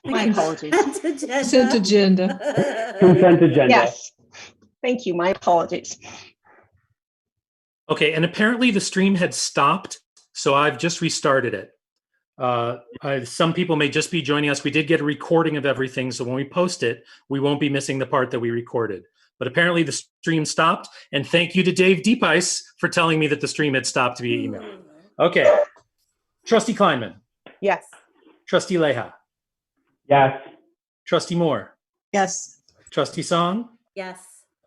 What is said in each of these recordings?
My apologies. Consent agenda. Consent agenda. Yes. Thank you. My apologies. Okay, and apparently the stream had stopped, so I've just restarted it. Some people may just be joining us. We did get a recording of everything, so when we post it, we won't be missing the part that we recorded. But apparently the stream stopped, and thank you to Dave Deepice for telling me that the stream had stopped via email. Okay. Trustee Kleinman. Yes. Trustee Leha. Yes. Trustee Moore. Yes. Trustee Song. Yes.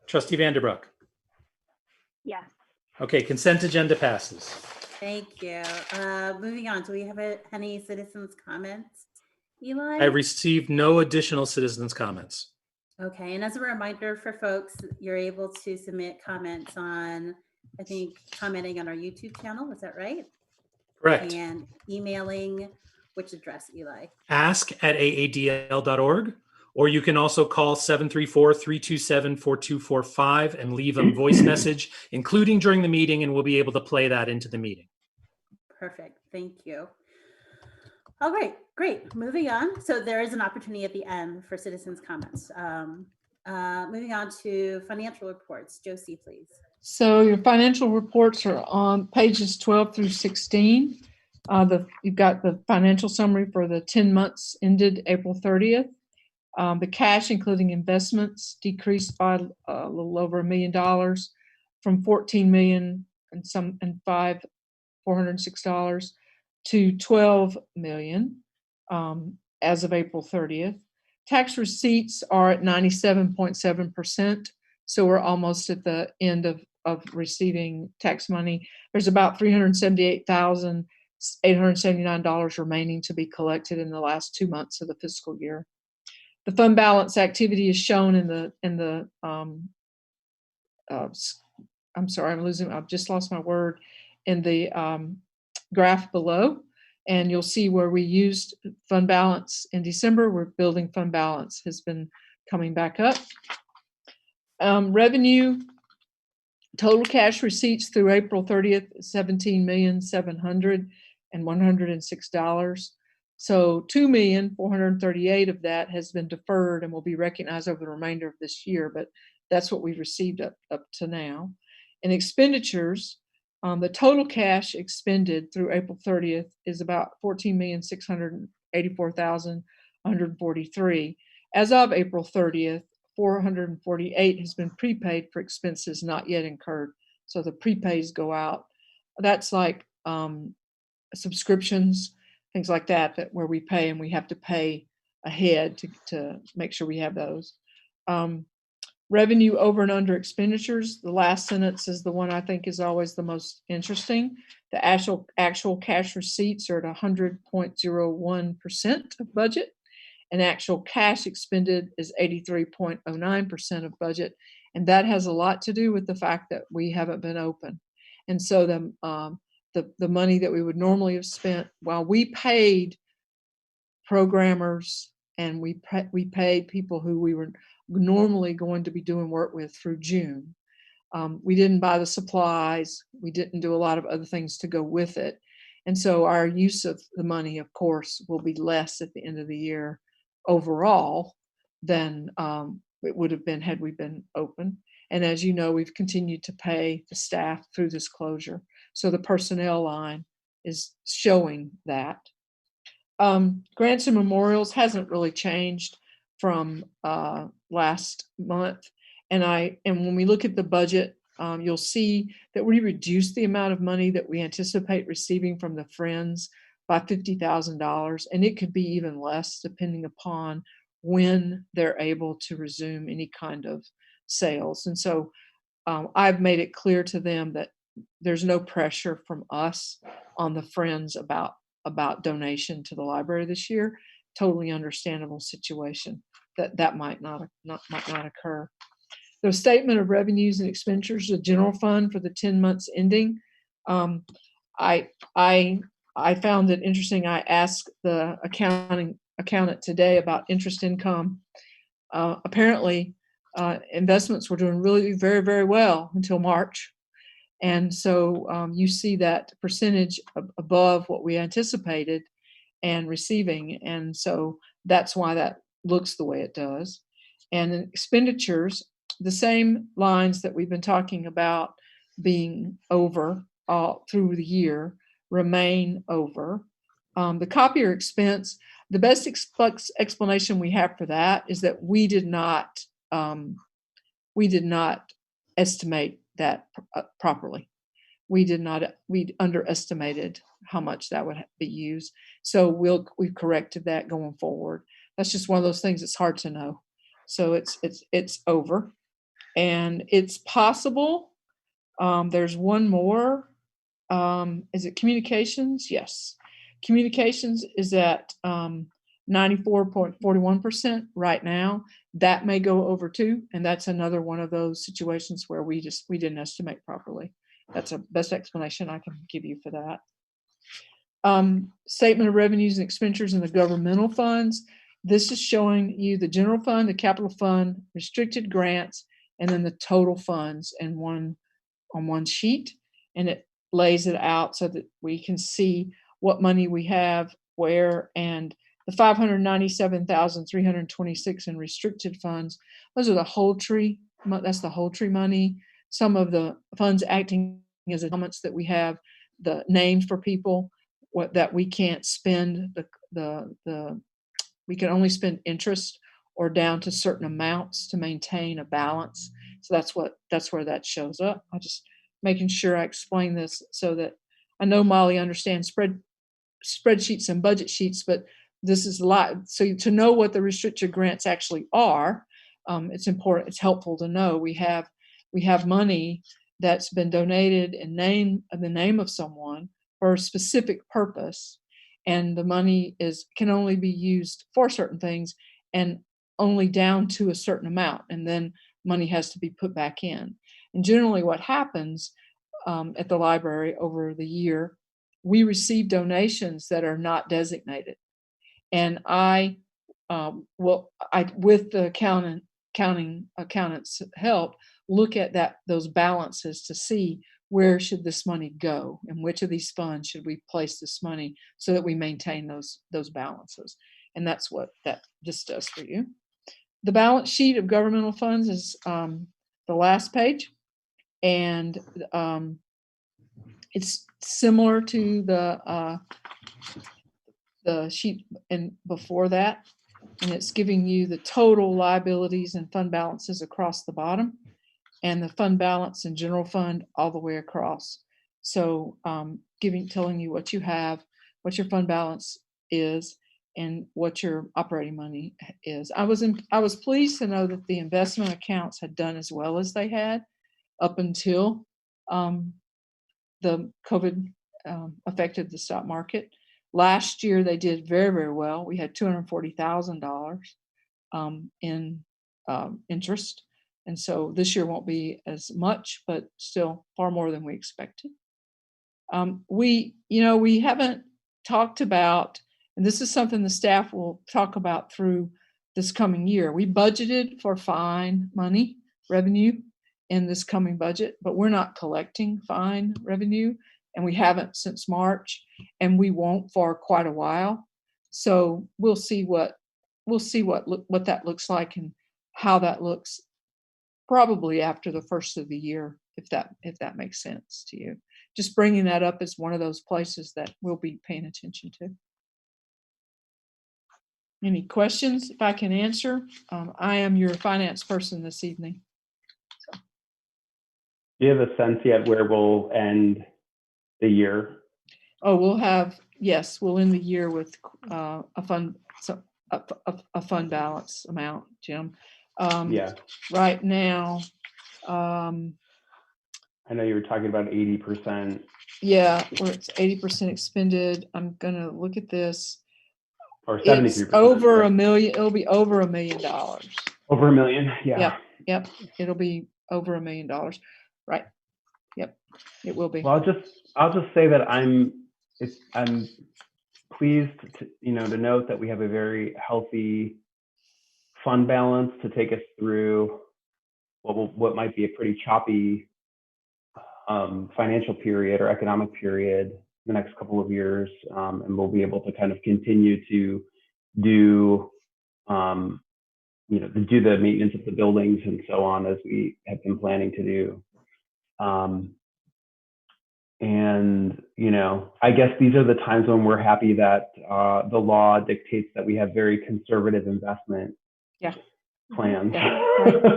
Trustee Vanderbroek. Yes. Okay, consent agenda passes. Thank you. Moving on, do we have any citizens' comments? Eli? I received no additional citizens' comments. Okay, and as a reminder for folks, you're able to submit comments on, I think, commenting on our YouTube channel. Is that right? Correct. And emailing, which address, Eli? ask@aadl.org, or you can also call 734-327-4245 and leave a voice message, including during the meeting, and we'll be able to play that into the meeting. Perfect, thank you. All right, great, moving on. So there is an opportunity at the end for citizens' comments. Moving on to financial reports. Josie, please. So your financial reports are on pages 12 through 16. You've got the financial summary for the 10 months ended April 30th. The cash, including investments, decreased by a little over $1 million from $14,406 to $12 million as of April 30th. Tax receipts are at 97.7%, so we're almost at the end of receiving tax money. There's about $378,879 remaining to be collected in the last 2 months of the fiscal year. The fund balance activity is shown in the I'm sorry, I've just lost my word, in the graph below. And you'll see where we used fund balance in December. We're building fund balance has been coming back up. Revenue, total cash receipts through April 30th, $17,700,106. So $2,438,000 of that has been deferred and will be recognized over the remainder of this year, but that's what we've received up to now. And expenditures, the total cash expended through April 30th is about $14,684,143. As of April 30th, $448 has been prepaid for expenses not yet incurred. So the prepays go out. That's like subscriptions, things like that where we pay and we have to pay ahead to make sure we have those. Revenue over and under expenditures. The last sentence is the one I think is always the most interesting. The actual cash receipts are at 100.01% of budget, and actual cash expended is 83.09% of budget. And that has a lot to do with the fact that we haven't been open. And so the money that we would normally have spent while we paid programmers and we paid people who we were normally going to be doing work with through June. We didn't buy the supplies. We didn't do a lot of other things to go with it. And so our use of the money, of course, will be less at the end of the year overall than it would have been had we been open. And as you know, we've continued to pay the staff through this closure. So the personnel line is showing that. Grants and memorials hasn't really changed from last month. And when we look at the budget, you'll see that we reduced the amount of money that we anticipate receiving from the Friends by $50,000. And it could be even less depending upon when they're able to resume any kind of sales. And so I've made it clear to them that there's no pressure from us on the Friends about donation to the library this year. Totally understandable situation that might not occur. The statement of revenues and expenditures, the general fund for the 10 months ending. I found it interesting. I asked the accountant today about interest income. Apparently, investments were doing really very, very well until March. And so you see that percentage above what we anticipated and receiving. And so That's why that looks the way it does. And in expenditures, the same lines that we've been talking about being over all through the year remain over. The copier expense, the best explanation we have for that is that we did not estimate that properly. We underestimated how much that would be used. So we've corrected that going forward. That's just one of those things that's hard to know. So it's over, and it's possible. There's one more. Is it communications? Yes. Communications is at 94.41% right now. That may go over too, and that's another one of those situations where we didn't estimate properly. That's the best explanation I can give you for that. Statement of revenues and expenditures in the governmental funds. This is showing you the general fund, the capital fund, restricted grants, and then the total funds on one sheet, and it lays it out so that we can see what money we have where, and the 597,326 in restricted funds. Those are the whole tree. That's the whole tree money. Some of the funds acting as elements that we have the names for people that we can't spend we can only spend interest or down to certain amounts to maintain a balance. So that's where that shows up. I just making sure I explain this so that I know Molly understands spreadsheets and budget sheets, but this is a lot. So to know what the restricted grants actually are, it's important. It's helpful to know we have money that's been donated in the name of someone for a specific purpose, and the money can only be used for certain things and only down to a certain amount, and then money has to be put back in. And generally what happens at the library over the year, we receive donations that are not designated. And with the accountant's help, look at those balances to see where should this money go and which of these funds should we place this money so that we maintain those balances. And that's what this does for you. The balance sheet of governmental funds is the last page, and it's similar to the sheet before that, and it's giving you the total liabilities and fund balances across the bottom, and the fund balance and general fund all the way across. So telling you what you have, what your fund balance is, and what your operating money is. I was pleased to know that the investment accounts had done as well as they had up until the COVID affected the stock market. Last year they did very, very well. We had $240,000 in interest. And so this year won't be as much, but still far more than we expected. We haven't talked about, and this is something the staff will talk about through this coming year. We budgeted for fine money revenue in this coming budget, but we're not collecting fine revenue, and we haven't since March, and we won't for quite a while. So we'll see what that looks like and how that looks probably after the first of the year, if that makes sense to you. Just bringing that up as one of those places that we'll be paying attention to. Any questions? If I can answer, I am your finance person this evening. So. Do you have a sense yet where we'll end the year? Oh, we'll end the year with a fund balance amount, Jim. Yeah. Right now, I know you were talking about 80%. Yeah, where it's 80% expended. I'm gonna look at this. Or 73%. It's over $1 million. It'll be over $1 million. Over $1 million. Yeah. Yep. It'll be over $1 million. Right. Yep. It will be. Well, I'll just say that I'm pleased to note that we have a very healthy fund balance to take us through what might be a pretty choppy financial period or economic period the next couple of years, and we'll be able to kind of continue to do to do the maintenance of the buildings and so on, as we have been planning to do. And, I guess these are the times when we're happy that the law dictates that we have very conservative investment plans. Yeah,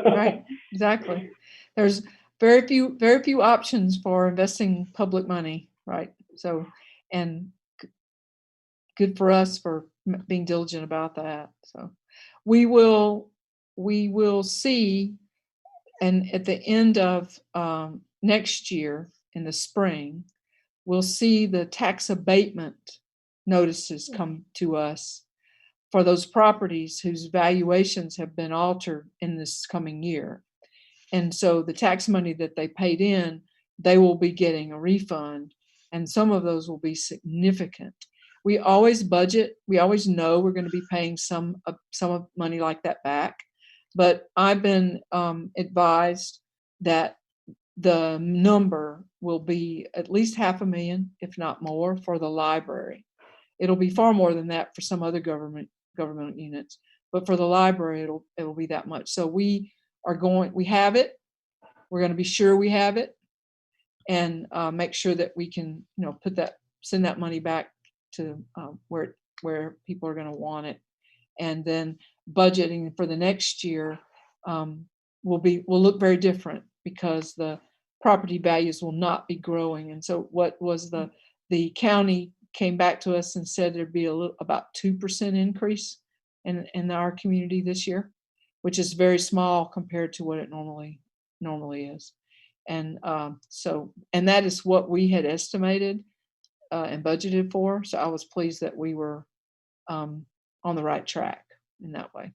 right, exactly. There's very few options for investing public money, right? So, and good for us for being diligent about that. So we will see, and at the end of next year in the spring, we'll see the tax abatement notices come to us for those properties whose valuations have been altered in this coming year. And so the tax money that they paid in, they will be getting a refund, and some of those will be significant. We always budget, we always know we're going to be paying some of money like that back, but I've been advised that the number will be at least $500,000, if not more, for the library. It'll be far more than that for some other government units, but for the library, it'll be that much. So we have it. We're going to be sure we have it, and make sure that we can, send that money back to where people are going to want it. And then budgeting for the next year will look very different, because the property values will not be growing. And so what was the county came back to us and said there'd be about 2% increase in our community this year, which is very small compared to what it normally is. And and that is what we had estimated and budgeted for. So I was pleased that we were on the right track in that way.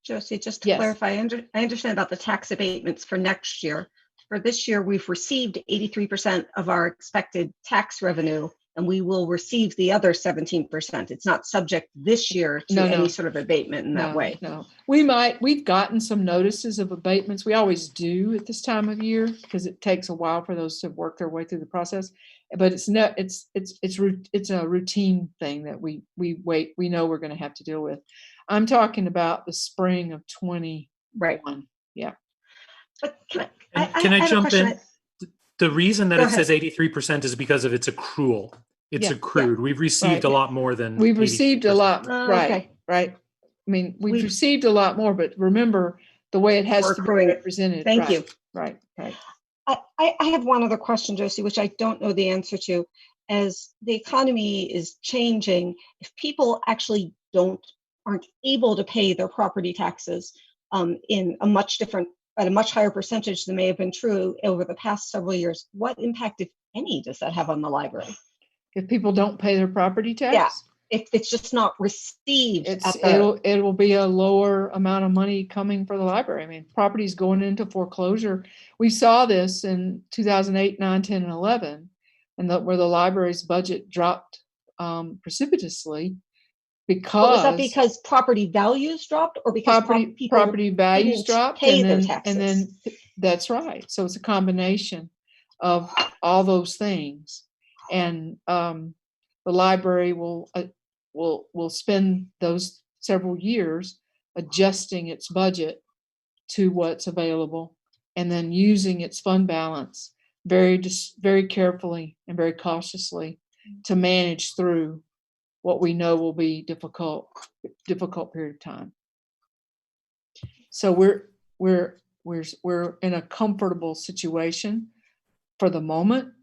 Josie, just to Yes. clarify, I understand about the tax abatements for next year. For this year, we've received 83% of our expected tax revenue, and we will receive the other 17%. It's not subject this year to any sort of abatement in that way. No, we've gotten some notices of abatements. We always do at this time of year, because it takes a while for those to work their way through the process. But it's a routine thing that we know we're going to have to deal with. I'm talking about the spring of 21. Right. Yeah. But can I jump in? The reason that it says 83% is because of its accrual. It's accrued. We've received a lot more than we've received 83%. a lot. Okay. Right. I mean, we've received a lot more, but remember the way it has to be represented. Thank you. Right. I have one other question, Josie, which I don't know the answer to. As the economy is changing, if people actually aren't able to pay their property taxes at a much higher percentage than may have been true over the past several years, what impact, if any, does that have on the library? If people don't pay their property tax? Yeah, if it's just not received. It will be a lower amount of money coming for the library. I mean, properties going into foreclosure. We saw this in 2008, 9, 10, and 11, and where the library's budget dropped precipitously. Was that because property values dropped, or because property values dropped pay their taxes? And then that's right. So it's a combination of all those things, and the library will spend those several years adjusting its budget to what's available, and then using its fund balance very carefully and very cautiously to manage through what we know will be difficult period of time. So we're in a comfortable situation for the moment,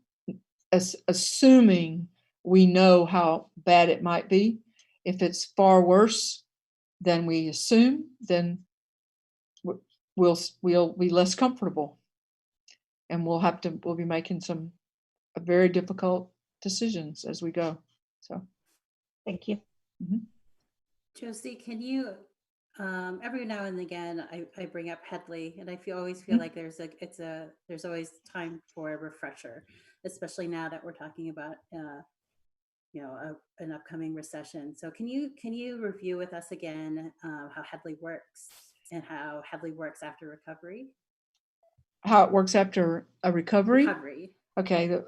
assuming we know how bad it might be. If it's far worse than we assume, then we'll be less comfortable, and we'll be making some very difficult decisions as we go. So. Thank you. Mm-hmm. Josie, can you, every now and again, I bring up Headley, and I always feel like there's always time for a refresher, especially now that we're talking about, an upcoming recession. So can you review with us again how Headley works and how Headley works after recovery? How it works after a recovery? Okay.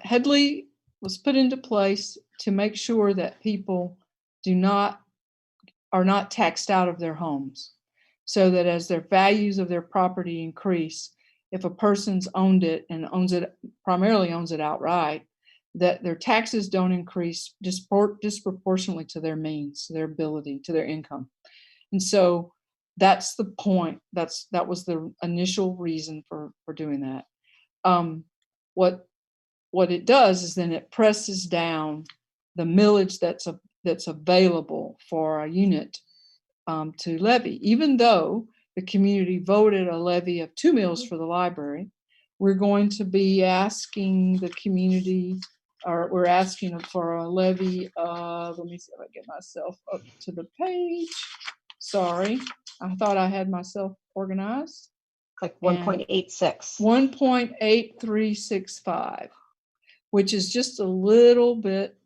Headley was put into place to make sure that people do not are not taxed out of their homes, so that as their values of their property increase, if a person's owned it and primarily owns it outright, that their taxes don't increase disproportionately to their means, to their ability, to their income. And so that's the point. That was the initial reason for doing that. What it does is then it presses down the millage that's available for a unit to levy. Even though the community voted a levy of 2 mills for the library, we're going to be asking the community, or we're asking for a levy of, let me see if I get myself up to the page. Sorry, I thought I had myself organized. Like 1.86. 1.8365, which is just a little bit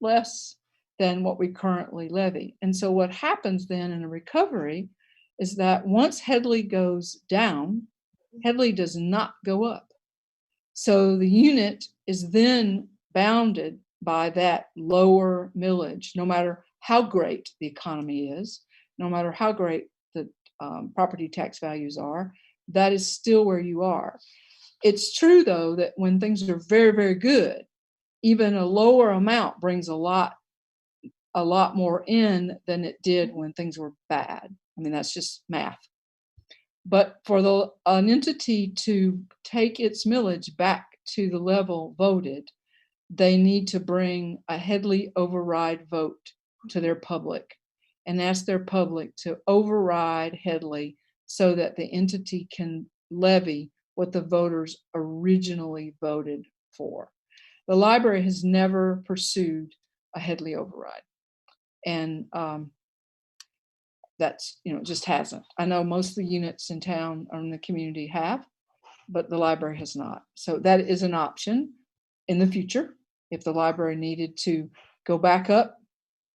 less than what we currently levy. And so what happens then in a recovery is that once Headley goes down, Headley does not go up. So the unit is then bounded by that lower millage, no matter how great the economy is, no matter how great the property tax values are, that is still where you are. It's true, though, that when things are very, very good, even a lower amount brings a lot more in than it did when things were bad. I mean, that's just math. But for an entity to take its millage back to the level voted, they need to bring a Headley override vote to their public and ask their public to override Headley so that the entity can levy what the voters originally voted for. The library has never pursued a Headley override. And that's, just hasn't. I know most of the units in town or in the community have, but the library has not. So that is an option in the future if the library needed to go back up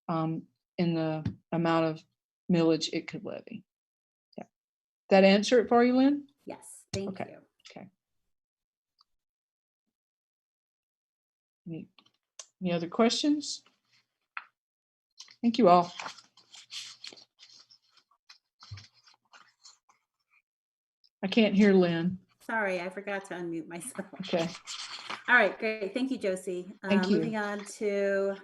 in the amount of millage it could levy. Yeah. That answer it for you, Lynn? Yes, thank Okay. you. Okay. Any other questions? Thank you all. I can't hear Lynn. Sorry, I forgot to unmute myself. Okay. All right, great. Thank you, Josie. Thank you. Moving on to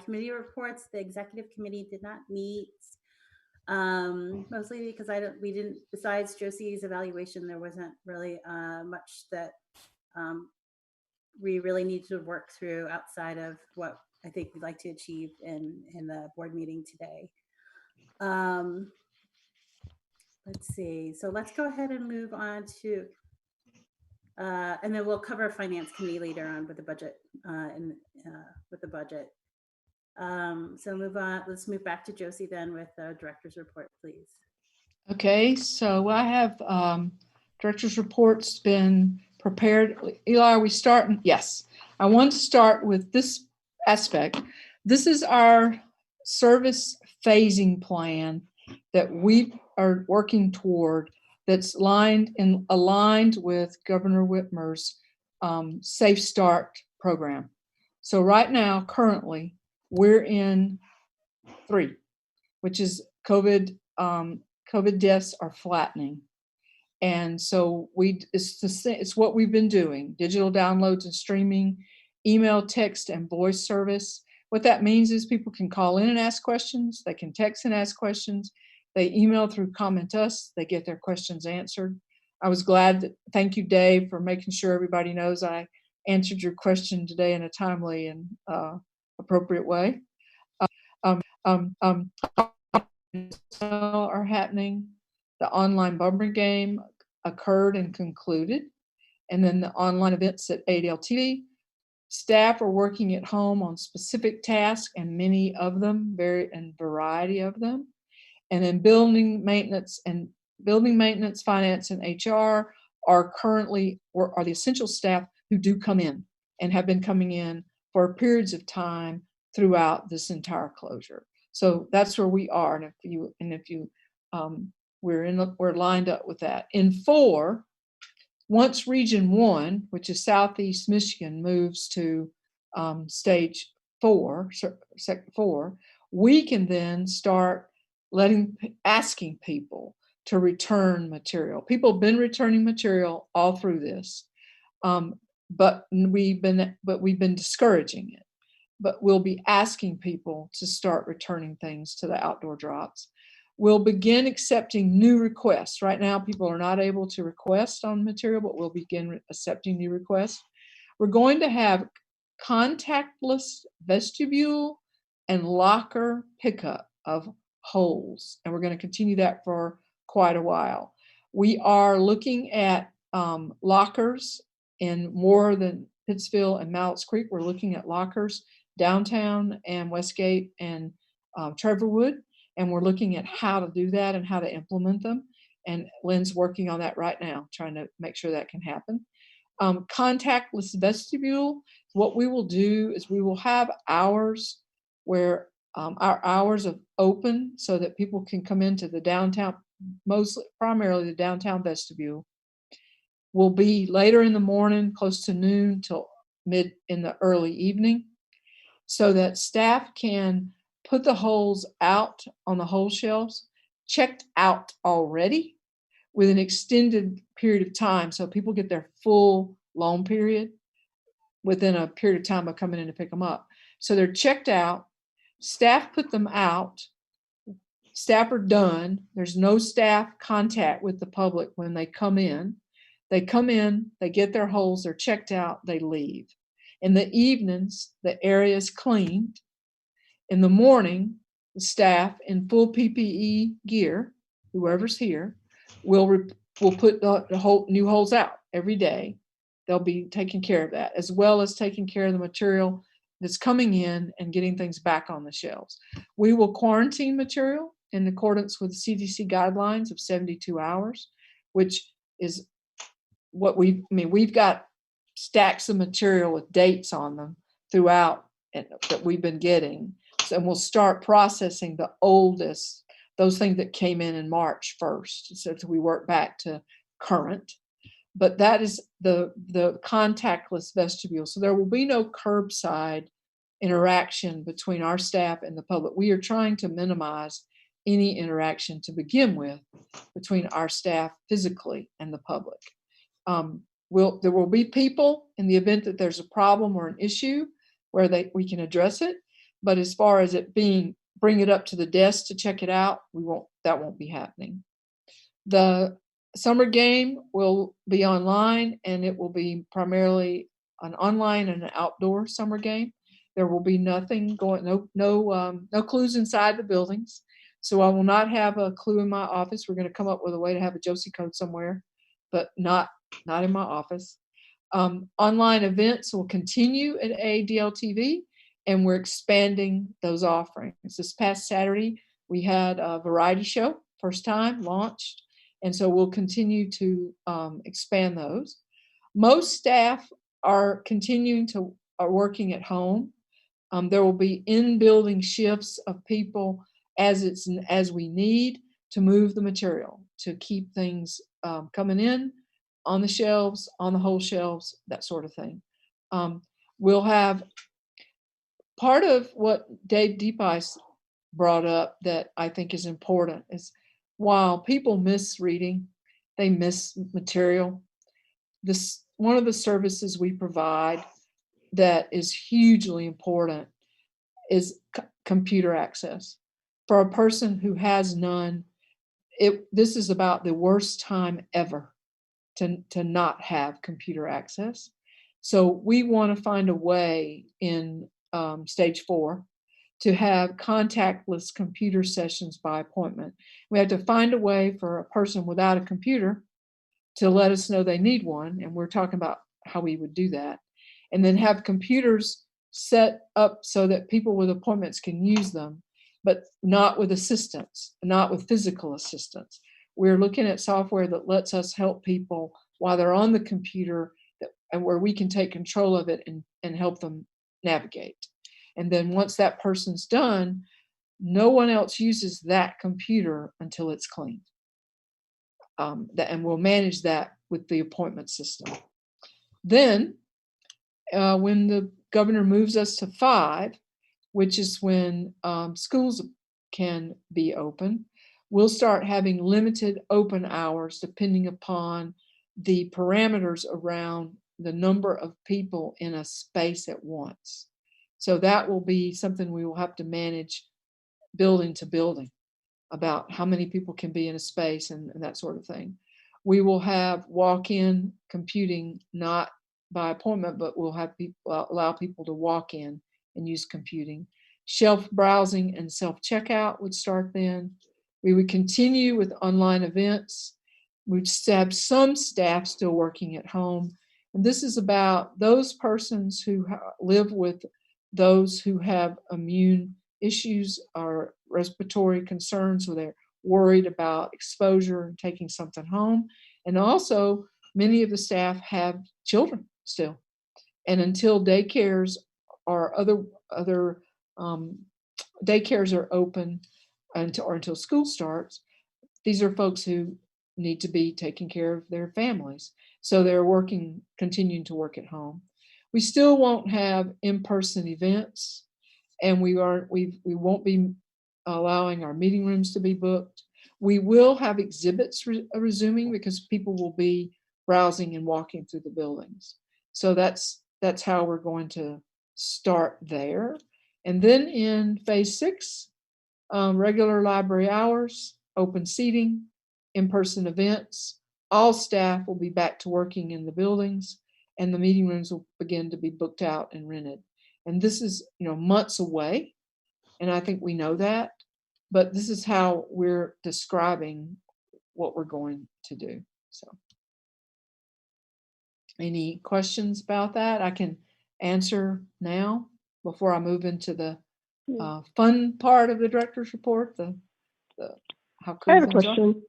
committee reports. The executive committee did not meet, mostly because besides Josie's evaluation, there wasn't really much that we really need to work through outside of what I think we'd like to achieve in the board meeting today. Let's see. So let's go ahead and move on to, and then we'll cover finance committee later on with the budget with the budget. So move on. Let's move back to Josie then with the director's report, please. Okay, so I have director's reports been prepared. Eli, are we starting? Yes. I want to start with this aspect. This is our service phasing plan that we are working toward, that's aligned with Governor Whitmer's Safe Start program. So right now, currently, we're in 3, which is COVID deaths are flattening. And so it's what we've been doing: digital downloads and streaming, email, text, and voice service. What that means is people can call in and ask questions. They can text and ask questions. They email through Comment Us. They get their questions answered. I was glad thank you, Dave, for making sure everybody knows I answered your question today in a timely and appropriate way. Are happening. The online bumper game occurred and concluded. And then the online events at AADL TV. Staff are working at home on specific tasks, and many of them, variety of them. And then building maintenance, finance, and HR are the essential staff who do come in and have been coming in for periods of time throughout this entire closure. So that's where we are. We're lined up with that. In 4, once Region 1, which is Southeast Michigan, moves to stage 4, Sector 4, we can then start asking people to return material. People have been returning material all through this, but we've been discouraging it. But we'll be asking people to start returning things to the outdoor drops. We'll begin accepting new requests. Right now, people are not able to request on material, but we'll begin accepting new requests. We're going to have contactless vestibule and locker pickup of holes, and we're going to continue that for quite a while. We are looking at lockers in more than Pittsville and Mallett's Creek. We're looking at lockers downtown and Westgate and Trevorwood, and we're looking at how to do that and how to implement them. And Lynn's working on that right now, trying to make sure that can happen. Contactless vestibule, what we will do is we will have hours where our hours of open so that people can come into the downtown, primarily the downtown vestibule, will be later in the morning, close to noon till mid in the early evening, so that staff can put the holes out on the hole shelves, checked out already with an extended period of time. So people get their full loan period within a period of time of coming in to pick them up. So they're checked out, staff put them out, staff are done. There's no staff contact with the public when they come in. They come in, they get their holes, they're checked out, they leave. In the evenings, the area is cleaned. In the morning, the staff in full PPE gear, whoever's here, will put the whole new holes out every day. They'll be taking care of that, as well as taking care of the material that's coming in and getting things back on the shelves. We will quarantine material in accordance with the CDC guidelines of 72 hours, which is what we've got stacks of material with dates on them throughout that we've been getting. So, and we'll start processing the oldest, those things that came in March 1st. So we work back to current. But that is the contactless vestibule. So there will be no curbside interaction between our staff and the public. We are trying to minimize any interaction to begin with between our staff physically and the public. There will be people in the event that there's a problem or an issue where we can address it. But as far as it being, bring it up to the desk to check it out, that won't be happening. The summer game will be online, and it will be primarily an online and an outdoor summer game. There will be nothing going, no clues inside the buildings. So I will not have a clue in my office. We're going to come up with a way to have a Josie code somewhere, but not in my office. Online events will continue at AADL TV, and we're expanding those offerings. This past Saturday, we had a variety show, first time launched, and so we'll continue to expand those. Most staff are working at home. There will be in-building shifts of people as we need to move the material, to keep things coming in on the shelves, on the whole shelves, that sort of thing. We'll have part of what Dave Deepice brought up that I think is important is while people miss reading, they miss material. One of the services we provide that is hugely important is computer access. For a person who has none, this is about the worst time ever to not have computer access. So we want to find a way in stage 4 to have contactless computer sessions by appointment. We have to find a way for a person without a computer to let us know they need one, and we're talking about how we would do that, and then have computers set up so that people with appointments can use them, but not with assistance, not with physical assistance. We're looking at software that lets us help people while they're on the computer, and where we can take control of it and help them navigate. And then once that person's done, no one else uses that computer until it's cleaned. And we'll manage that with the appointment system. Then when the governor moves us to 5, which is when schools can be open. We'll start having limited open hours depending upon the parameters around the number of people in a space at once. So that will be something we will have to manage building to building about how many people can be in a space and that sort of thing. We will have walk-in computing, not by appointment, but we'll have people allow people to walk in and use computing. Shelf browsing and self-checkout would start then. We would continue with online events. We'd have some staff still working at home. And this is about those persons who live with those who have immune issues or respiratory concerns, where they're worried about exposure and taking something home. And also, many of the staff have children still. And until daycares or other daycares are open until school starts, these are folks who need to be taking care of their families. So they're continuing to work at home. We still won't have in-person events, and we won't be allowing our meeting rooms to be booked. We will have exhibits resuming because people will be browsing and walking through the buildings. So that's how we're going to start there. And then in phase 6, regular library hours, open seating, in-person events. All staff will be back to working in the buildings, and the meeting rooms will begin to be booked out and rented. And this is, months away, and I think we know that, but this is how we're describing what we're going to do. So, any questions about that? I can answer now before I move into the fun part of the director's report. The how cool I have a things are. question.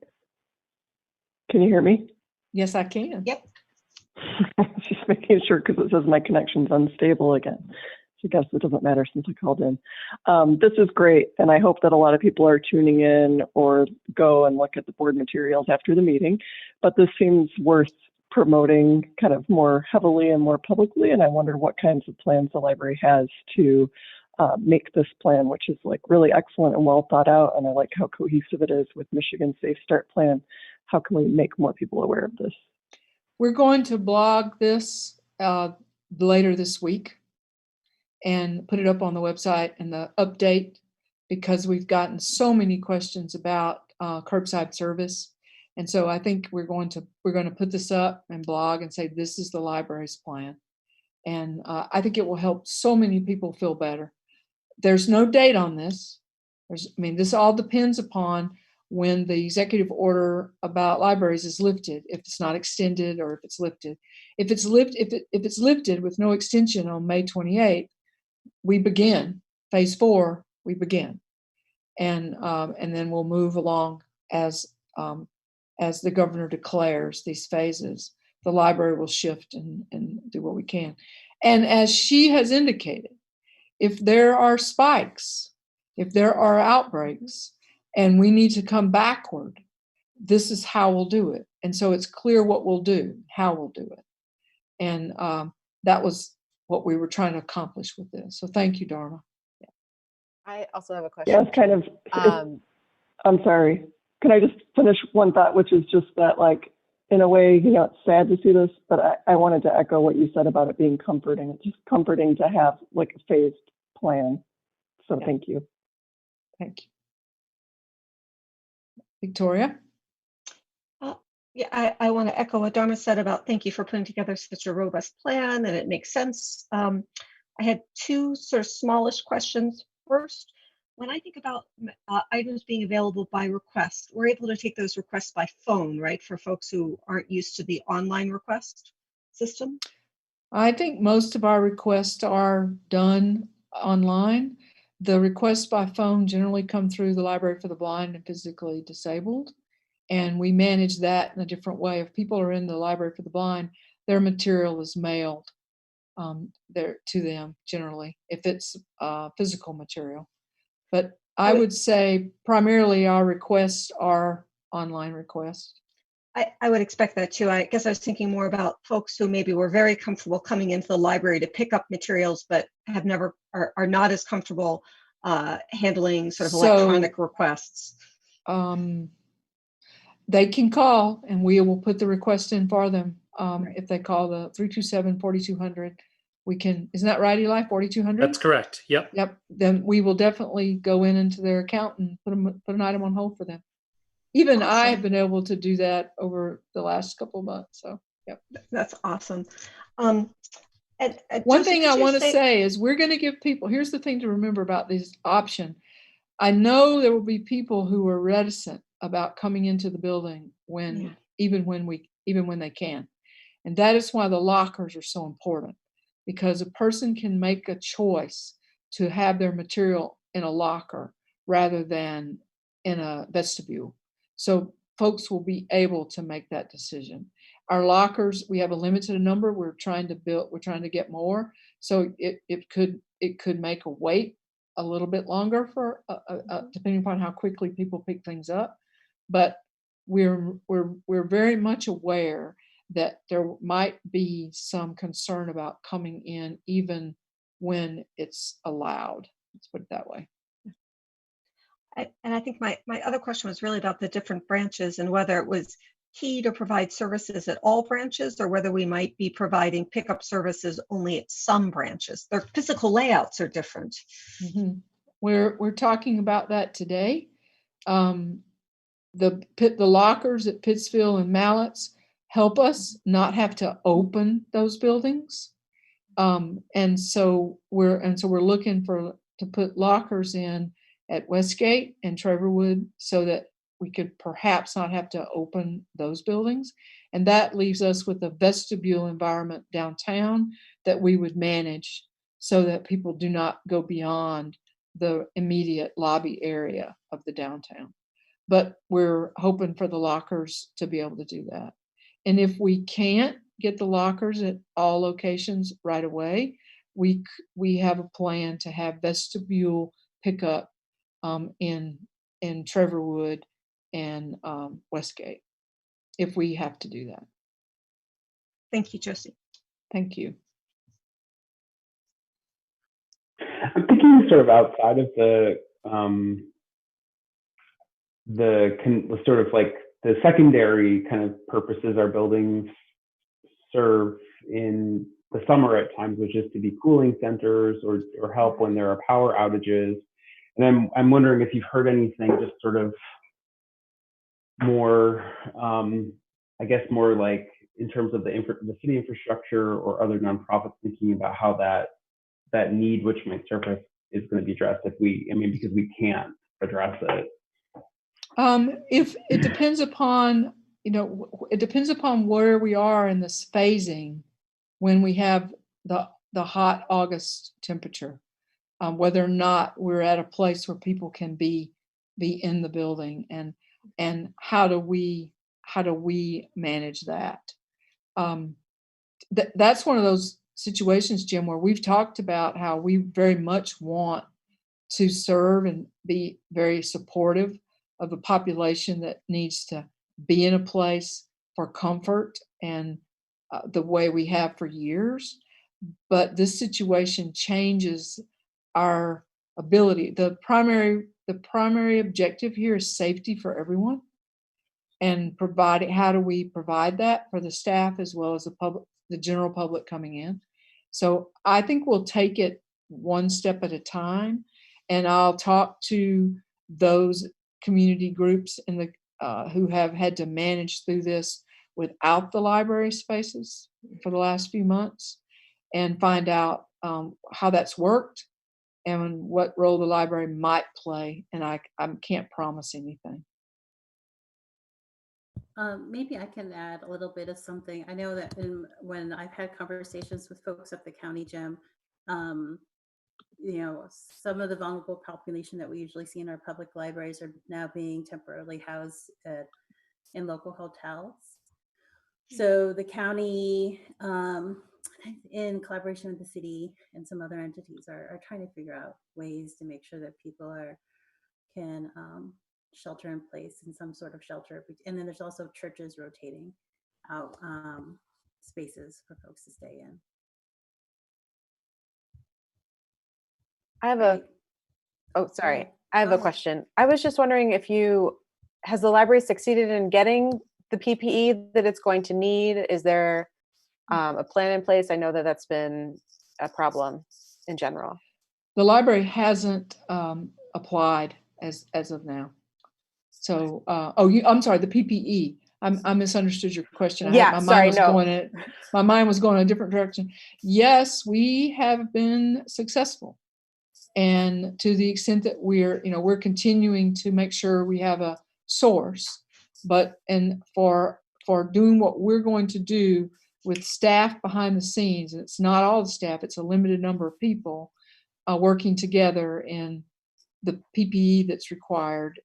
Can you hear me? Yes, I can. Yep. Just making sure, because it says my connection's unstable again. So I guess it doesn't matter since I called in. This is great, and I hope that a lot of people are tuning in or go and look at the board materials after the meeting. But this seems worth promoting kind of more heavily and more publicly, and I wonder what kinds of plans the library has to make this plan, which is like really excellent and well thought out, and I like how cohesive it is with Michigan Safe Start Plan. How can we make more people aware of this? We're going to blog this later this week and put it up on the website and the update, because we've gotten so many questions about curbside service. And so I think we're going to put this up and blog and say, this is the library's plan. And I think it will help so many people feel better. There's no date on this. This all depends upon when the executive order about libraries is lifted, if it's not extended or if it's lifted. If it's lifted with no extension on May 28th, we begin phase 4. We begin, and then we'll move along as the governor declares these phases. The library will shift and do what we can. And as she has indicated, if there are spikes, if there are outbreaks, and we need to come backward, this is how we'll do it. And so it's clear what we'll do, how we'll do it. And that was what we were trying to accomplish with this. So thank you, Dharma. Yeah. I also have a question. Yeah, it's kind of, I'm sorry. Can I just finish one thought, which is just that, like, in a way, it's sad to see this, but I wanted to echo what you said about it being comforting. It's just comforting to have like a phased plan. So Yeah. Thank you. Thank you. Victoria? Yeah, I want to echo what Dharma said about thank you for putting together such a robust plan, and it makes sense. I had 2 sort of smallish questions. First, when I think about items being available by request, we're able to take those requests by phone, right, for folks who aren't used to the online request system? I think most of our requests are done online. The requests by phone generally come through the Library for the Blind and Physically Disabled, and we manage that in a different way. If people are in the Library for the Blind, their material is mailed there to them generally, if it's physical material. But I would say primarily our requests are online requests. I would expect that too. I guess I was thinking more about folks who maybe were very comfortable coming into the library to pick up materials, but have never, are not as comfortable handling sort of So- electronic requests. They can call and we will put the request in for them. Right. If they call the 327-4200, we can, isn't that right, Eli? 4200? That's correct. Yep. Yep. Then we will definitely go into their account and put an item on hold for them. Even I Awesome. have been able to do that over the last couple of months. So, yep. That's awesome. And One Joseph, thing did I you want to say is we're going to give people, here's the thing to remember about this option. I know there will be people who are reticent about coming into the building when, Yeah. even when they can. And that is why the lockers are so important, because a person can make a choice to have their material in a locker rather than in a vestibule. So folks will be able to make that decision. Our lockers, we have a limited number. We're trying to get more. So it could make a wait a little bit longer for depending upon how quickly people pick things up. But we're very much aware that there might be some concern about coming in even when it's allowed. Let's put it that way. And I think my other question was really about the different branches and whether it was key to provide services at all branches or whether we might be providing pickup services only at some branches. Their physical layouts are different. Mm-hmm. We're talking about that today. The lockers at Pittsfield and Mallets help us not have to open those buildings, and so we're looking to put lockers in at Westgate and Trevorwood so that we could perhaps not have to open those buildings, and that leaves us with a vestibule environment downtown that we would manage so that people do not go beyond the immediate lobby area of the downtown. But we're hoping for the lockers to be able to do that. And if we can't get the lockers at all locations right away, we have a plan to have vestibule pickup in Trevorwood and Westgate if we have to do that. Thank you, Josie. Thank you. I'm thinking sort of outside of the sort of like the secondary kind of purposes our buildings serve in the summer at times, which is to be cooling centers or help when there are power outages. And I'm wondering if you've heard anything just sort of more, I guess more like in terms of the city infrastructure or other nonprofits thinking about how that need which might surface is going to be addressed because we can't address it. If it depends upon, it depends upon where we are in this phasing when we have the hot August temperature, whether or not we're at a place where people can be in the building, and how do we manage that? That's one of those situations, Jim, where we've talked about how we very much want to serve and be very supportive of a population that needs to be in a place for comfort and the way we have for years. But this situation changes our ability. The primary objective here is safety for everyone, and how do we provide that for the staff as well as the general public coming in. So I think we'll take it one step at a time, and I'll talk to those community groups who have had to manage through this without the library spaces for the last few months and find out how that's worked and what role the library might play. And I can't promise anything. Maybe I can add a little bit of something. I know that when I've had conversations with folks at the county, Jim, some of the vulnerable population that we usually see in our public libraries are now being temporarily housed in local hotels. So the county, in collaboration with the city and some other entities, are trying to figure out ways to make sure that people can shelter in place and some sort of shelter. And then there's also churches rotating out spaces for folks to stay in. I have Right. oh, sorry. ahead. I have Go a ahead. question. I was just wondering has the library succeeded in getting the PPE that it's going to need? Is there a plan in place? I know that that's been a problem in general. The library hasn't applied as of now. So, I'm sorry, the PPE. I misunderstood your question. Yeah, my sorry, mind was no. my mind was going in a different direction. Yes, we have been successful, and to the extent that we're continuing to make sure we have a source, but for doing what we're going to do with staff behind the scenes, and it's not all the staff; it's a limited number of people working together in the PPE that's required.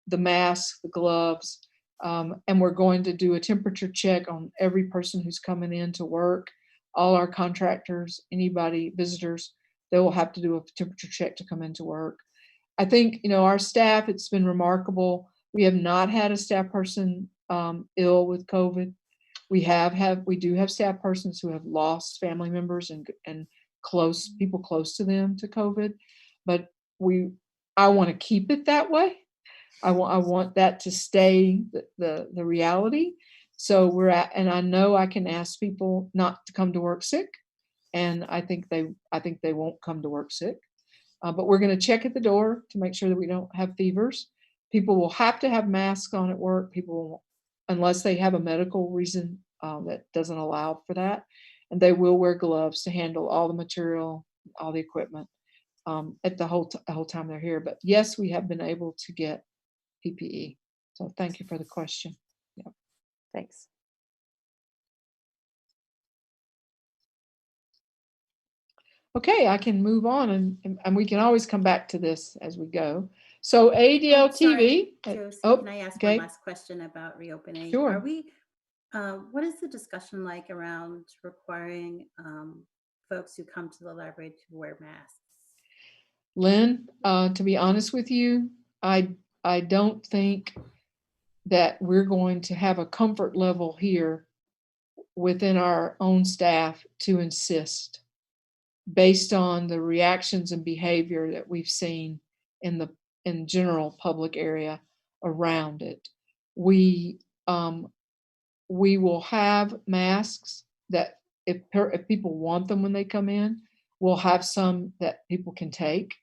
The mask, the gloves, and we're going to do a temperature check on every person who's coming in to work, all our contractors, anybody, visitors, they will have to do a temperature check to come into work. I think, our staff, it's been remarkable. We have not had a staff person ill with COVID. We do have staff persons who have lost family members and people close to them to COVID, but I want to keep it that way. I want that to stay the reality. So and I know I can ask people not to come to work sick, and I think they won't come to work sick. But we're going to check at the door to make sure that we don't have fevers. People will have to have masks on at work. Unless they have a medical reason that doesn't allow for that, and they will wear gloves to handle all the material, all the equipment at the whole time they're here. But yes, we have been able to get PPE. So thank you for the question. Yeah. Thanks. Okay, I can move on and we can always come back to this as we go. So AADL TV. Josie, can I ask okay. one last question about reopening? Sure. Are we, what is the discussion like around requiring folks who come to the library to wear masks? Lynn, to be honest with you, I don't think that we're going to have a comfort level here within our own staff to insist, based on the reactions and behavior that we've seen in general public area around it. We will have masks that if people want them when they come in, we'll have some that people can take.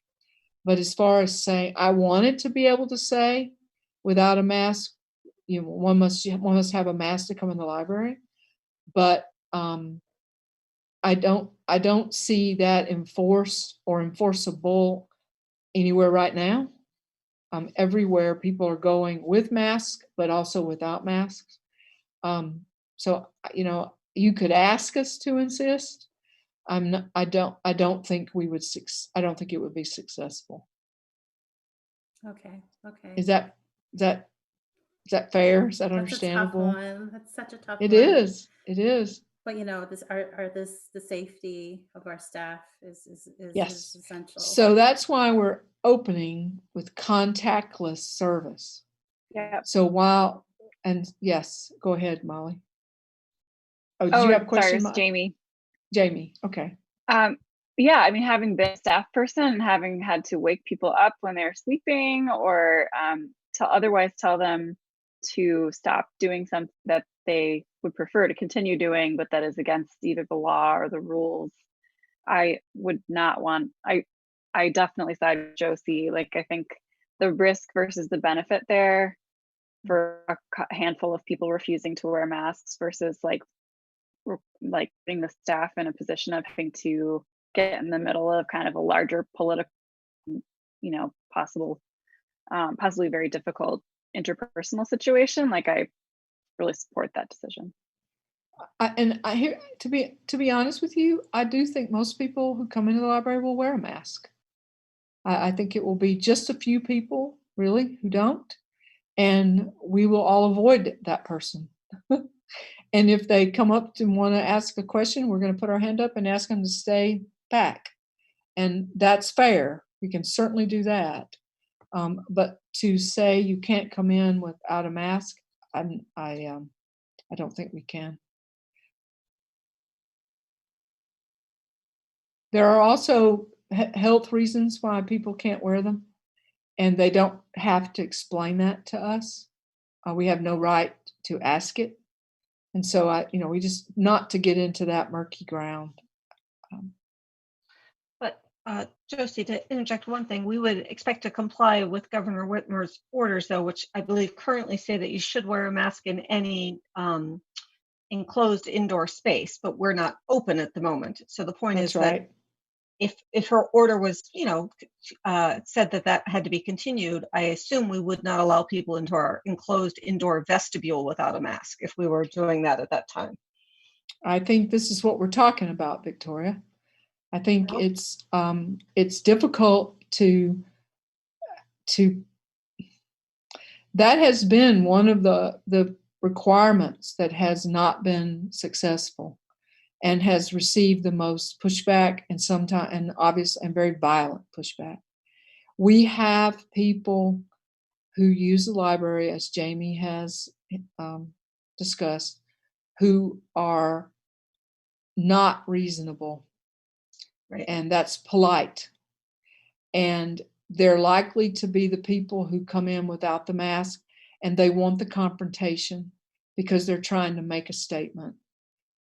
But as far as saying, I wanted to be able to say without a mask, one must have a mask to come in the library. But I don't see that enforced or enforceable anywhere right now. Everywhere people are going with masks, but also without masks. So you could ask us to insist. I don't think we would. I don't think it would be successful. Okay. Is that fair? Is that That's understandable? a tough one. That's such a tough It one. is. It is. But the safety of our staff is Yes. essential. So that's why we're opening with contactless service. Yeah. So yes, go ahead, Molly. Oh, did you have a Sorry, question? it's Jamie. Jamie, okay. Yeah, I mean, having been a staff person and having had to wake people up when they're sleeping or otherwise tell them to stop doing something that they would prefer to continue doing, but that is against either the law or the rules, I would not want. I definitely side with Josie. Like, I think the risk versus the benefit there for a handful of people refusing to wear masks versus like putting the staff in a position of having to get in the middle of kind of a larger political, possibly very difficult interpersonal situation. Like, I really support that decision. To be honest with you, I do think most people who come into the library will wear a mask. I think it will be just a few people really who don't, and we will all avoid that person. And if they come up and want to ask a question, we're going to put our hand up and ask them to stay back. And that's fair. We can certainly do that. But to say you can't come in without a mask, I don't think we can. There are also health reasons why people can't wear them, and they don't have to explain that to us. We have no right to ask it. And so we just not to get into that murky ground. But Josie, to interject one thing, we would expect to comply with Governor Whitmer's orders, though, which I believe currently say that you should wear a mask in any enclosed indoor space, but we're not open at the moment. So the point That's is right. that if her order was, said that had to be continued, I assume we would not allow people into our enclosed indoor vestibule without a mask if we were doing that at that time. I think this is what we're talking about, Victoria. I think it's difficult to that has been one of the requirements that has not been successful and has received the most pushback and sometimes and obvious and very violent pushback. We have people who use the library, as Jamie has discussed, who are not reasonable. Right. And that's polite. And they're likely to be the people who come in without the mask and they want the confrontation because they're trying to make a statement.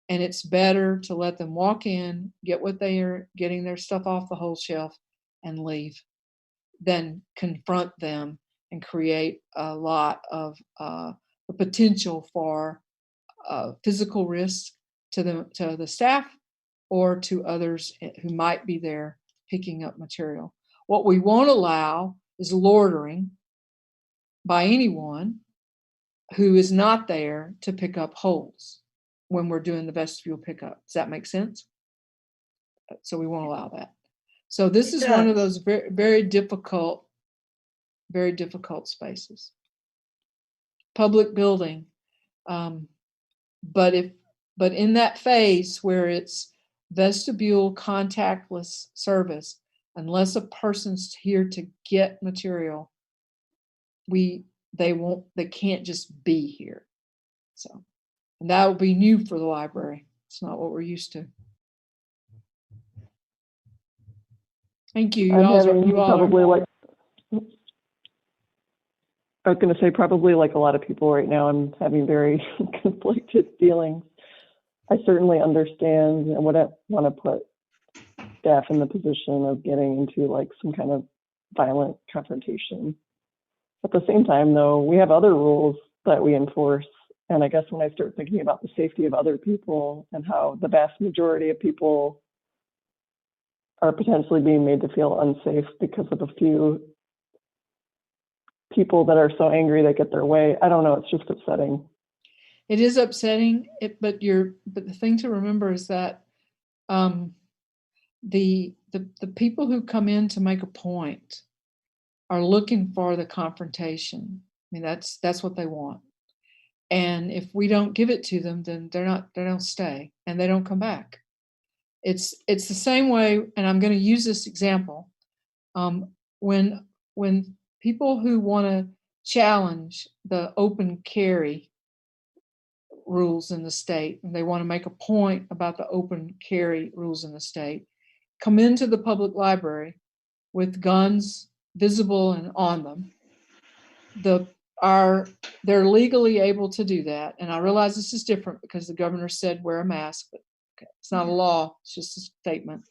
And it's better to let them walk in, get what they are getting, their stuff off the whole shelf, and leave than confront them and create a lot of the potential for physical risk to the staff or to others who might be there picking up material. What we won't allow is loitering by anyone who is not there to pick up holes when we're doing the vestibule pickup. Does that make sense? So we won't allow that. So this is one of those very, very difficult spaces. Public building. But in that phase where it's vestibule contactless service, unless a person's here to get material, they can't just be here. So, and that will be new for the library. It's not what we're used to. Thank you. I was going to say, probably like a lot of people right now, I'm having very conflicted feelings. I certainly understand and wouldn't want to put staff in the position of getting into like some kind of violent confrontation. At the same time, though, we have other rules that we enforce. And I guess when I start thinking about the safety of other people and how the vast majority of people are potentially being made to feel unsafe because of a few people that are so angry they get their way. I don't know. It's just upsetting. It is upsetting. But the thing to remember is that the people who come in to make a point are looking for the confrontation. I mean, that's what they want. And if we don't give it to them, then they don't stay and they don't come back. It's the same way, and I'm going to use this example. When people who want to challenge the open carry rules in the state, and they want to make a point about the open carry rules in the state, come into the public library with guns visible and on them. They're legally able to do that. And I realize this is different because the governor said wear a mask, but it's not a law, it's just a statement.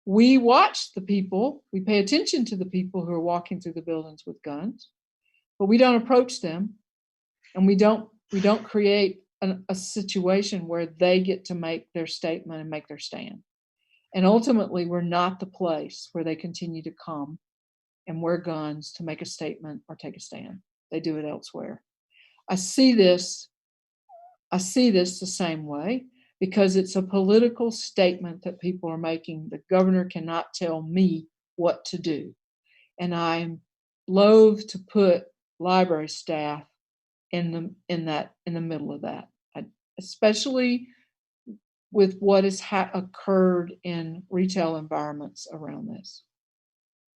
We watch the people, we pay attention to the people who are walking through the buildings with guns, but we don't approach them, and we don't create a situation where they get to make their statement and make their stand. And ultimately, we're not the place where they continue to come and wear guns to make a statement or take a stand. They do it elsewhere. I see this the same way because it's a political statement that people are making. The governor cannot tell me what to do. And I'm loath to put library staff in the middle of that, especially with what has occurred in retail environments around this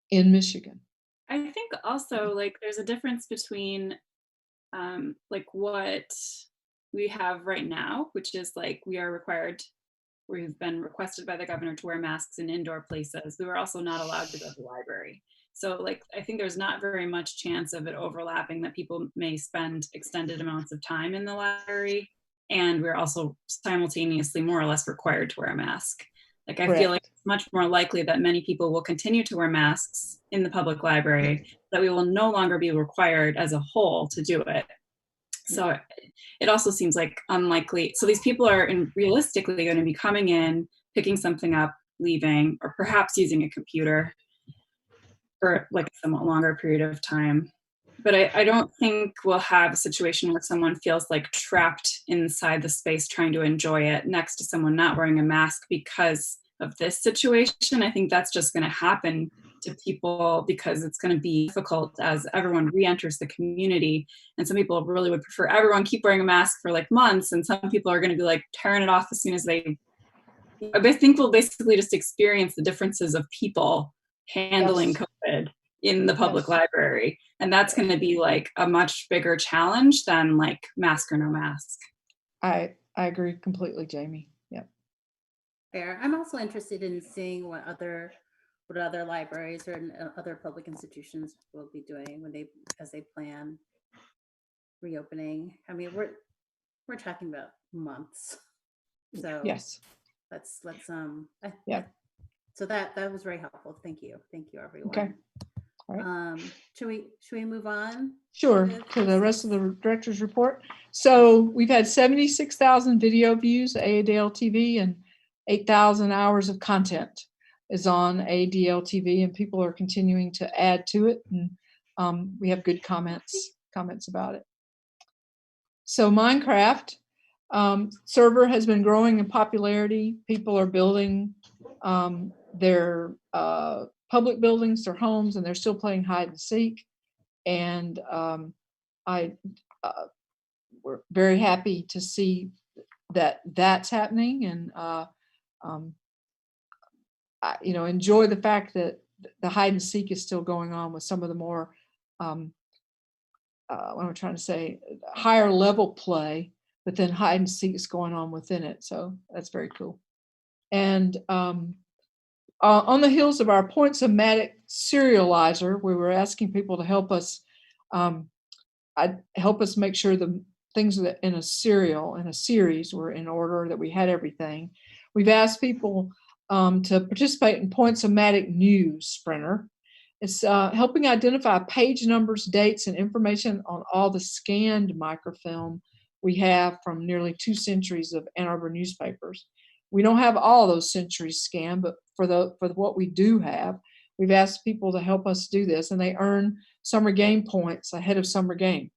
in Michigan. I think also like there's a difference between like what we have right now, which is like we've been requested by the governor to wear masks in indoor places. We were also not allowed to go to the library. So like, I think there's not very much chance of it overlapping, that people may spend extended amounts of time in the library. And we're also simultaneously more or less required to wear a mask. Like, I feel like it's much more likely that many people will continue to wear masks in the public library, that we will no longer be required as a whole to do it. So it also seems like unlikely. So these people are realistically going to be coming in, picking something up, leaving, or perhaps using a computer for like a somewhat longer period of time. But I don't think we'll have a situation where someone feels like trapped inside the space trying to enjoy it next to someone not wearing a mask because of this situation. I think that's just going to happen to people because it's going to be difficult as everyone re-enters the community. And some people really would prefer everyone keep wearing a mask for like months. And some people are going to be like tearing it off as soon as I think we'll basically just experience the differences of people handling COVID in the public library. And that's going to be like a much bigger challenge than like mask or no mask. I agree completely, Jamie. Yeah. Fair. I'm also interested in seeing what other libraries or other public institutions will be doing as they plan reopening. I mean, we're talking about months. So yes. Let's yeah. So that was very helpful. Thank you, everyone. Okay. All right. Should we move on? Sure, to the rest of the director's report. So we've had 76,000 video views, AADL TV, and 8,000 hours of content is on AADL TV, and people are continuing to add to it. And we have good comments about it. So Minecraft server has been growing in popularity. People are building their public buildings, their homes, and they're still playing hide and seek. And we're very happy to see that that's happening, and enjoy the fact that the hide and seek is still going on with some of the more what am I trying to say, higher level play, but then hide and seek is going on within it. So that's very cool. And on the heels of our Points-O-Matic serializer, we were asking people to help us make sure the things that in a series were in order, that we had everything. We've asked people to participate in Points-O-Matic News Sprinter. It's helping identify page numbers, dates, and information on all the scanned microfilm we have from nearly 2 centuries of Ann Arbor newspapers. We don't have all those centuries scanned, but for what we do have, we've asked people to help us do this, and they earn summer game points ahead of summer game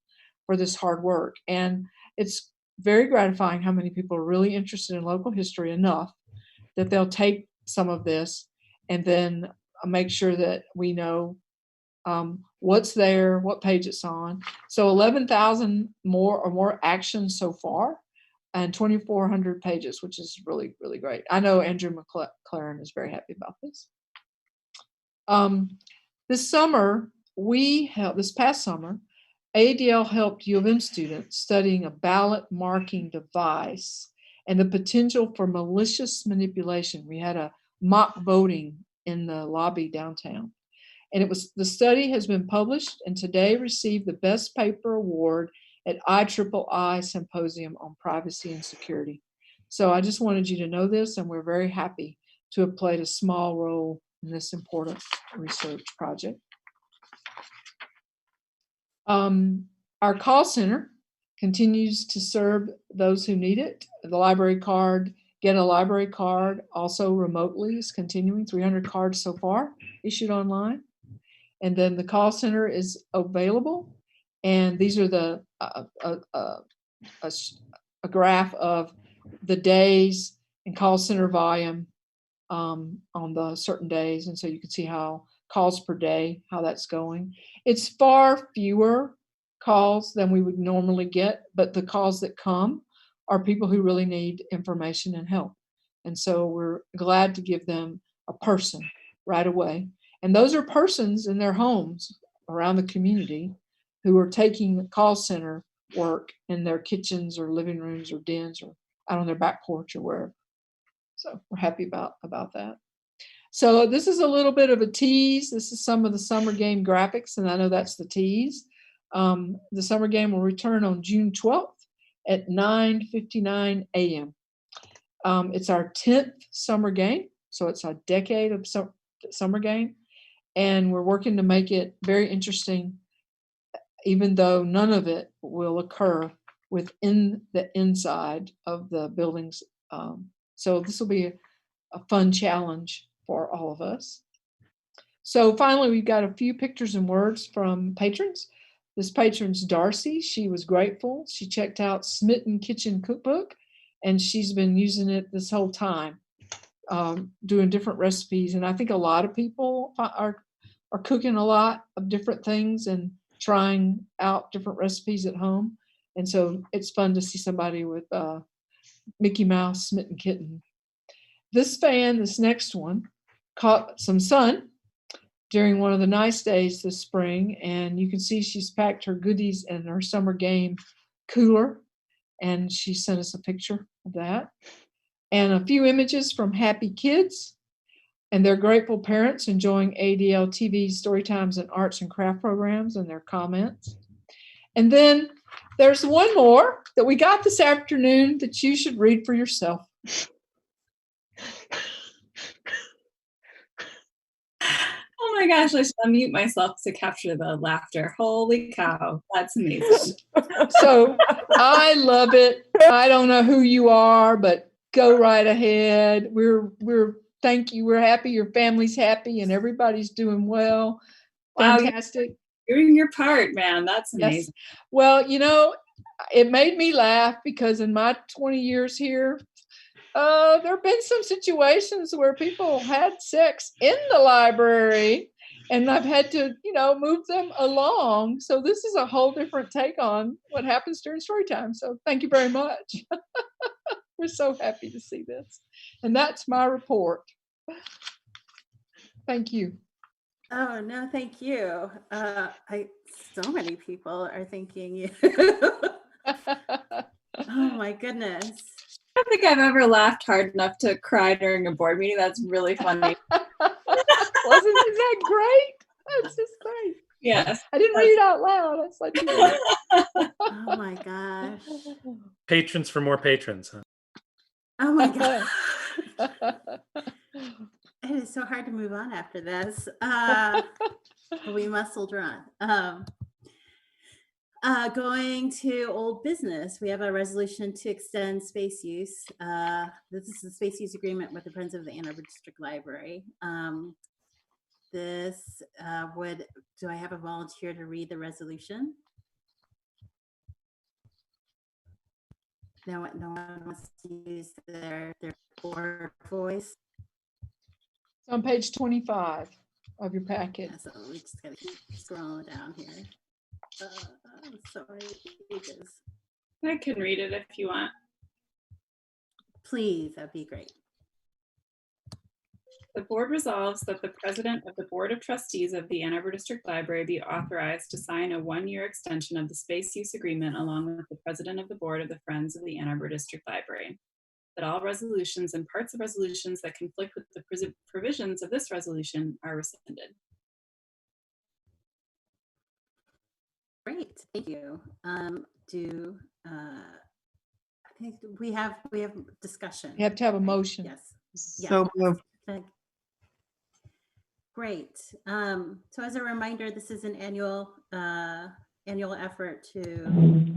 for this hard work. And it's very gratifying how many people are really interested in local history enough that they'll take some of this and then make sure that we know what's there, what page it's on. So 11,000 more actions so far, and 2,400 pages, which is really, really great. I know Andrew McLaren is very happy about this. This past summer, AADL helped U of M students studying a ballot marking device and the potential for malicious manipulation. We had a mock voting in the lobby downtown. And the study has been published and today received the Best Paper Award at IIII Symposium on Privacy and Security. So I just wanted you to know this, and we're very happy to have played a small role in this important research project. Our call center continues to serve those who need it. The library card, get a library card, also remotely is continuing, 300 cards so far issued online. And then the call center is available. And these are a graph of the days and call center volume on the certain days. And so you can see how calls per day, how that's going. It's far fewer calls than we would normally get, but the calls that come are people who really need information and help. And so we're glad to give them a person right away. And those are persons in their homes around the community who are taking call center work in their kitchens or living rooms or dens or out on their back porch or wherever. So we're happy about that. So this is a little bit of a tease. This is some of the summer game graphics, and I know that's the tease. The summer game will return on June 12th at 9:59 a.m. It's our 10th summer game, so it's a decade of summer game, and we're working to make it very interesting, even though none of it will occur within the inside of the buildings. So this will be a fun challenge for all of us. So finally, we've got a few pictures and words from patrons. This patron's Darcy. She was grateful. She checked out Smitten Kitchen Cookbook, and she's been using it this whole time, doing different recipes. And I think a lot of people are cooking a lot of different things and trying out different recipes at home. And so it's fun to see somebody with Mickey Mouse Smitten Kitten. This next one, caught some sun during one of the nice days this spring, and you can see she's packed her goodies in her summer game cooler, and she sent us a picture of that. And a few images from happy kids and their grateful parents enjoying AADL TV story times and arts and craft programs and their comments. And then there's one more that we got this afternoon that you should read for yourself. Oh my gosh, I should unmute myself to capture the laughter. Holy cow, that's amazing. So I love it. I don't know who you are, but go right ahead. Thank you. We're happy your family's happy and everybody's doing well. Fantastic. Wow, you're doing your part, man. That's amazing. Yes. Well, it made me laugh because in my 20 years here, there have been some situations where people had sex in the library, and I've had to, move them along. So this is a whole different take on what happens during story time. So thank you very much. We're so happy to see this. And that's my report. Thank you. Oh, no, thank you. So many people are thanking you. Oh my goodness. I don't think I've ever laughed hard enough to cry during a board meeting. That's really funny. Isn't that great? That's just great. Yes. I didn't read it out loud. That's like Oh my gosh. Patrons for more patrons. Huh? Oh my god. It is so hard to move on after this. But we muscled on. Going to old business, we have a resolution to extend space use. This is the space use agreement with the Friends of the Ann Arbor District Library. Do I have a volunteer to read the resolution? No one wants to use their board voice. It's on page 25 of your packet. Yeah, so we just gotta keep scrolling down here. I'm sorry, pages. I can read it if you want. Please, that'd be great. The board resolves that the president of the Board of Trustees of the Ann Arbor District Library be authorized to sign a one-year extension of the space use agreement along with the president of the board of the Friends of the Ann Arbor District Library. That all resolutions and parts of resolutions that conflict with the provisions of this resolution are rescinded. Great, thank you. I think we have discussion. You have to have a motion. Yes. So moved. Great. So as a reminder, this is an annual effort to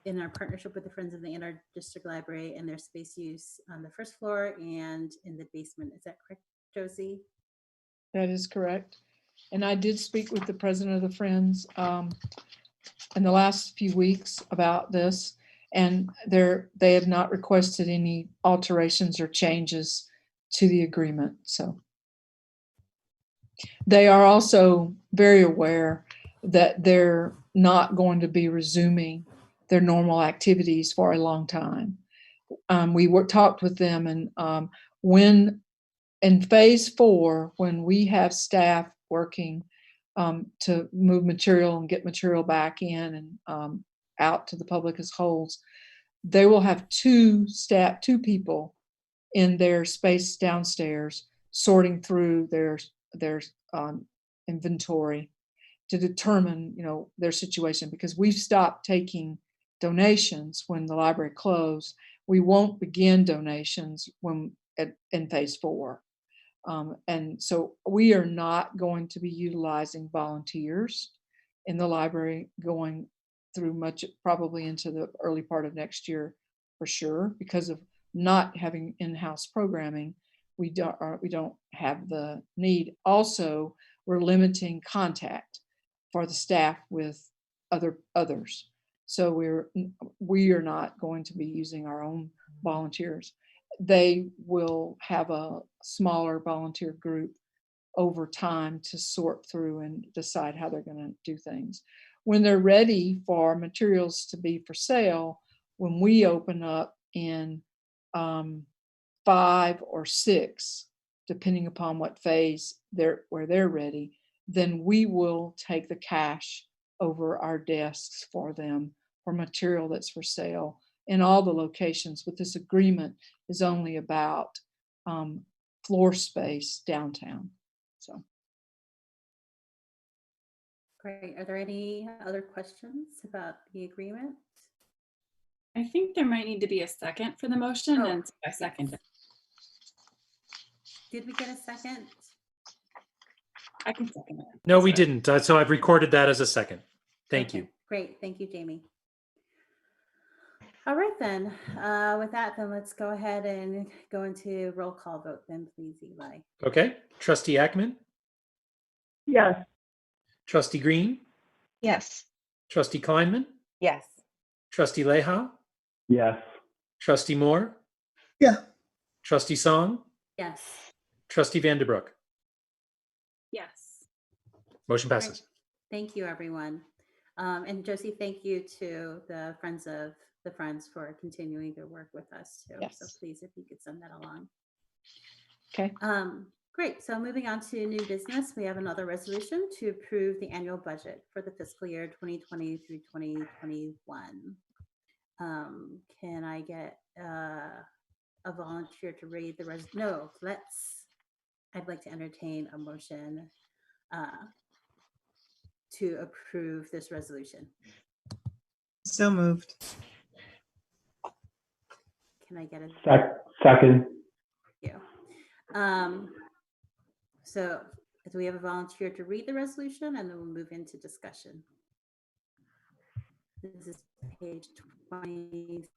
in our partnership with the Friends of the Ann Arbor District Library and their space use on the first floor and in the basement. Is that correct, Josie? That is correct. And I did speak with the president of the Friends in the last few weeks about this, and they have not requested any alterations or changes to the agreement. So they are also very aware that they're not going to be resuming their normal activities for a long time. We talked with them, and when in phase 4, when we have staff working to move material and get material back in and out to the public as wholes. They will have two people in their space downstairs sorting through their inventory to determine, their situation, because we've stopped taking donations when the library closed. We won't begin donations in phase 4. And so we are not going to be utilizing volunteers in the library going through much, probably into the early part of next year for sure, because of not having in-house programming. We don't have the need. Also, we're limiting contact for the staff with others. So we are not going to be using our own volunteers. They will have a smaller volunteer group over time to sort through and decide how they're going to do things. When they're ready for materials to be for sale, when we open up in 5 or 6, depending upon what phase where they're ready, then we will take the cash over our desks for them for material that's for sale in all the locations. But this agreement is only about floor space downtown. So. Great. Are there any other questions about the agreement? I think there might need to be a second for the motion, and so I second it. Did we get a second? I can second it. No, we didn't. So I've recorded that as a second. Thank you. Great. Thank you, Jamie. All right, then. With that, then let's go ahead and go into roll call vote then, please, Eli. Okay. Trustee Ackman, Yes. Trustee Green, Yes. Trustee Kleinman, Yes. Trustee Leha, Yes. Trustee Moore, Yeah. Trustee Song, Yes. Trustee Vanderbroek. Yes. Motion passes. Thank you, everyone. And Josie, thank you to the Friends of the Friends for continuing to work with us too. Yes. So please, if you could send that along. Okay. Great. So moving on to new business, we have another resolution to approve the annual budget for the fiscal year 2020 through 2021. Can I get a volunteer to read the I'd like to entertain a motion to approve this resolution. So moved. Can I get a Second. Thank you. So do we have a volunteer to read the resolution, and then we'll move into discussion? This is page 26.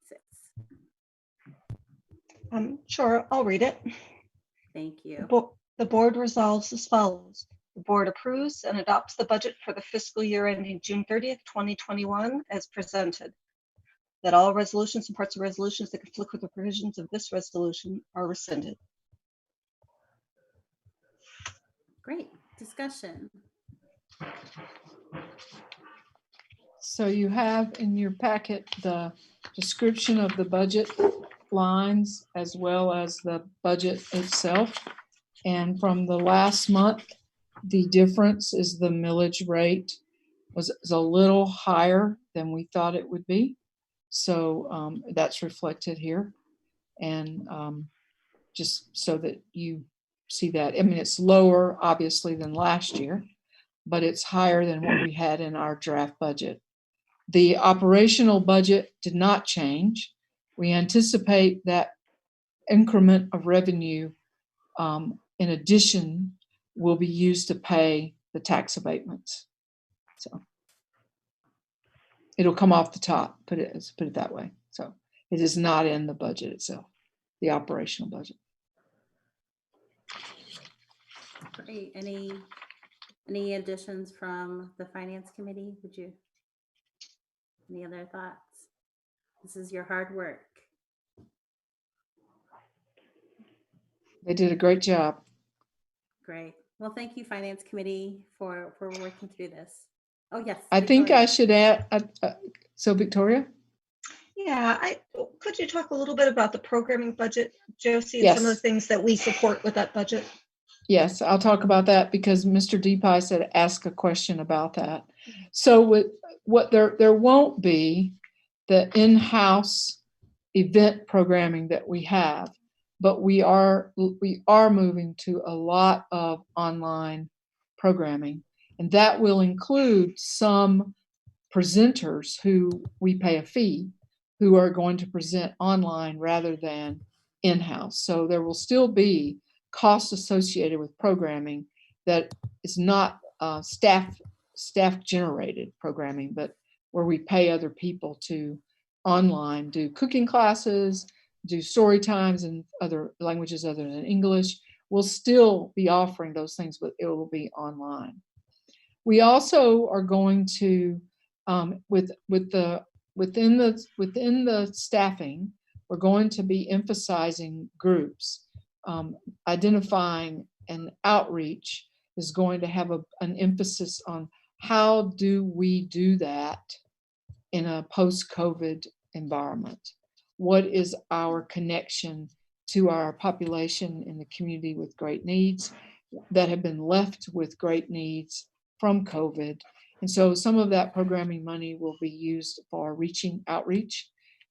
Sure, I'll read it. Thank you. The board resolves as follows. The board approves and adopts the budget for the fiscal year ending June 30th, 2021 as presented. That all resolutions and parts of resolutions that conflict with the provisions of this resolution are rescinded. Great. Discussion. So you have in your packet the description of the budget lines as well as the budget itself. And from the last month, the difference is the millage rate is a little higher than we thought it would be. So that's reflected here. And just so that you see that, I mean, it's lower obviously than last year, but it's higher than what we had in our draft budget. The operational budget did not change. We anticipate that increment of revenue in addition will be used to pay the tax abatements. So it'll come off the top, put it that way. So it is not in the budget itself, the operational budget. Great. Any additions from the Finance Committee? Any other thoughts? This is your hard work. They did a great job. Great. Well, thank you, Finance Committee, for working through this. Oh, yes. I think I Victoria. should add, so Victoria? Yeah, could you talk a little bit about the programming budget, Josie, and some of the Yes. things that we support with that budget? Yes, I'll talk about that because Mr. Deepai said ask a question about that. So with what there won't be the in-house event programming that we have, but we are moving to a lot of online programming, and that will include some presenters who we pay a fee who are going to present online rather than in-house. So there will still be costs associated with programming that is not staff generated programming, but where we pay other people to online do cooking classes, do story times in other languages other than English. We'll still be offering those things, but it will be online. We also are going to within the staffing, we're going to be emphasizing groups. Identifying and outreach is going to have an emphasis on how do we do that in a post-COVID environment? What is our connection to our population in the community with great needs that have been left with great needs from COVID? And so some of that programming money will be used for outreach,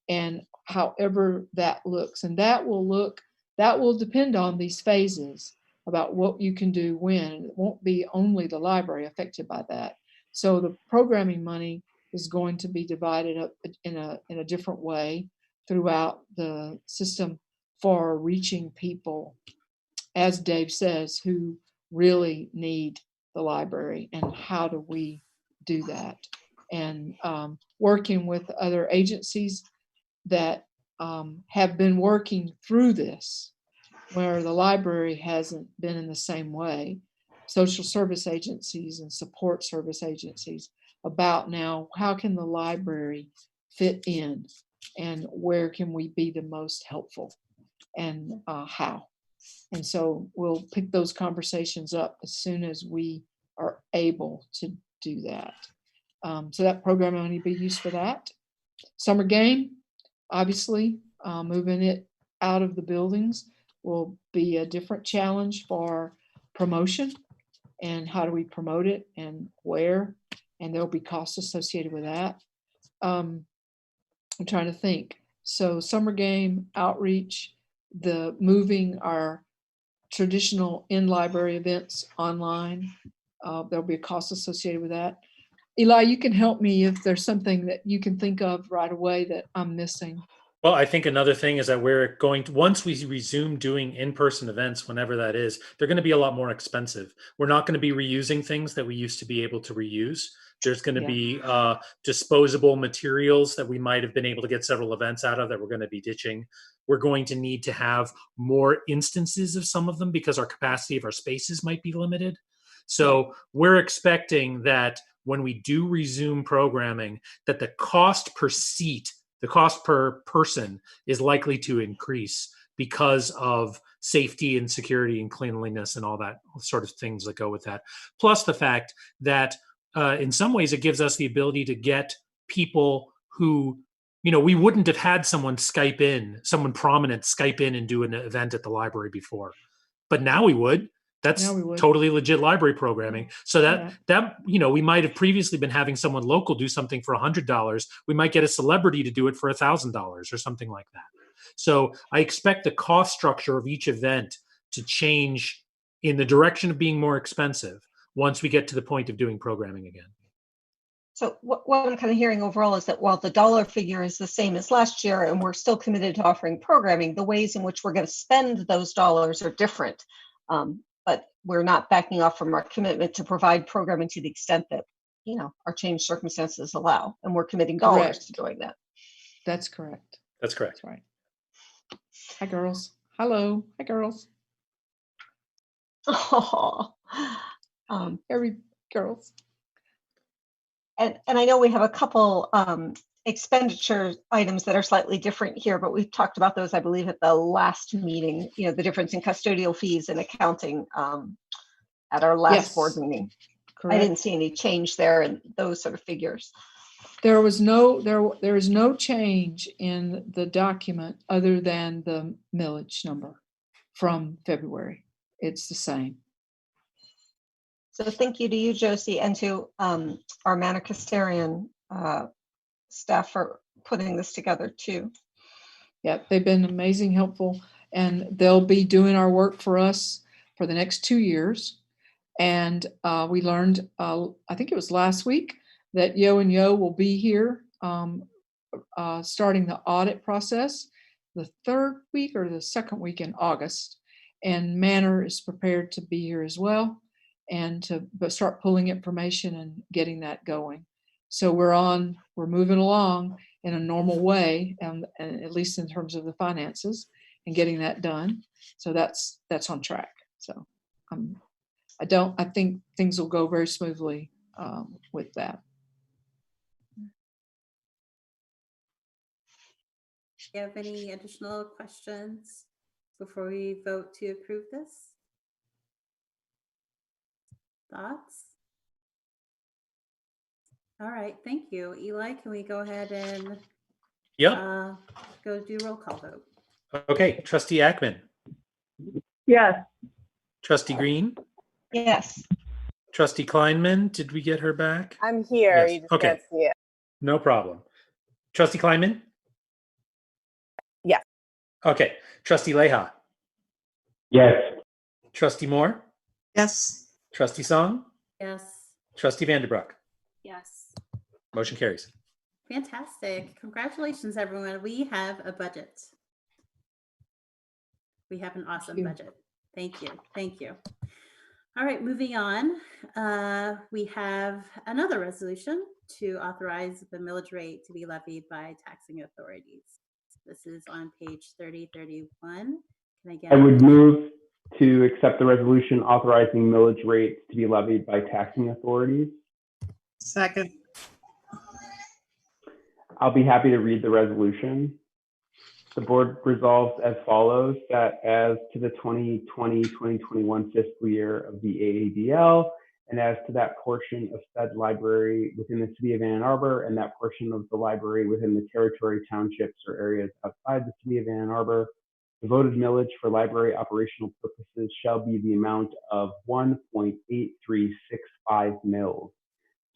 and however that looks. And that will depend on these phases about what you can do when. It won't be only the library affected by that. So the programming money is going to be divided up in a different way throughout the system for reaching people, as Dave says, who really need the library. And how do we do that? And working with other agencies that have been working through this, where the library hasn't been in the same way, social service agencies and support service agencies, about now how can the library fit in and where can we be the most helpful and how. And so we'll pick those conversations up as soon as we are able to do that. So that program will only be used for that. Summer game, obviously, moving it out of the buildings will be a different challenge for promotion. And how do we promote it and where? And there'll be costs associated with that. I'm trying to think. So summer game, outreach, the moving our traditional in-library events online. There'll be a cost associated with that. Eli, you can help me if there's something that you can think of right away that I'm missing. Well, I think another thing is that we're going to, once we resume doing in-person events, whenever that is, they're going to be a lot more expensive. We're not going to be reusing things that we used to be able to reuse. There's going to be disposable materials that we might have been able to get several events out of that we're going to be ditching. We're going to need to have more instances of some of them because our capacity of our spaces might be limited. So we're expecting that when we do resume programming, that the cost per seat, the cost per person is likely to increase because of safety and security and cleanliness and all that sort of things that go with that. Plus the fact that in some ways it gives us the ability to get people who, we wouldn't have had someone prominent Skype in and do an event at the library before, but now we would. That's totally legit library programming. So that we might have previously been having someone local do something for $100. We might get a celebrity to do it for $1,000 or something like that. So I expect the cost structure of each event to change in the direction of being more expensive once we get to the point of doing programming again. So what I'm kind of hearing overall is that while the dollar figure is the same as last year and we're still committed to offering programming, the ways in which we're going to spend those dollars are different. But we're not backing off from our commitment to provide programming to the extent that, our changed circumstances allow. And we're committing dollars to doing that. That's correct. That's correct. That's right. Hi, girls. Hello. Hi, girls. Oh, Every girls. And I know we have a couple expenditure items that are slightly different here, but we've talked about those, I believe, at the last meeting, the difference in custodial fees and accounting at our last board meeting. Correct. I didn't see any change there in those sort of figures. There is no change in the document other than the millage number from February. It's the same. So thank you to you, Josie, and to our Manicastarian staff for putting this together too. Yeah, they've been amazing, helpful, and they'll be doing our work for us for the next 2 years. And we learned, I think it was last week, that Yo and Yo will be here starting the audit process the 3rd week or the 2nd week in August. And Manor is prepared to be here as well and to start pulling information and getting that going. So we're moving along in a normal way, and at least in terms of the finances and getting that done. So that's on track. So I think things will go very smoothly with that. Do you have any additional questions before we vote to approve this? Thoughts? All right, thank you. Eli, can we go ahead and Yep. go do roll call vote? Okay. Trustee Ackman, Yes. Trustee Green, Yes. Trustee Kleinman. Did we get her back? I'm here. Yes. You just Okay. can't see it. No problem. Trustee Kleinman? Yes. Okay. Trustee Leha, Yes. Trustee Moore, Yes. Trustee Song, Yes. Trustee Vanderbroek. Yes. Motion carries. Fantastic. Congratulations, everyone. We have a budget. We have an awesome you. budget. Thank you. Thank you. All right, moving on. We have another resolution to authorize the millage rate to be levied by taxing authorities. This is on page 3031. Can I get? I would move to accept the resolution authorizing millage rates to be levied by taxing authorities. Second. I'll be happy to read the resolution. The board resolves as follows: that as to the 2020-2021 fiscal year of the AADL, and as to that portion of said library within the city of Ann Arbor, and that portion of the library within the territory, townships, or areas outside the city of Ann Arbor, the voted millage for library operational purposes shall be the amount of 1.8365 mils.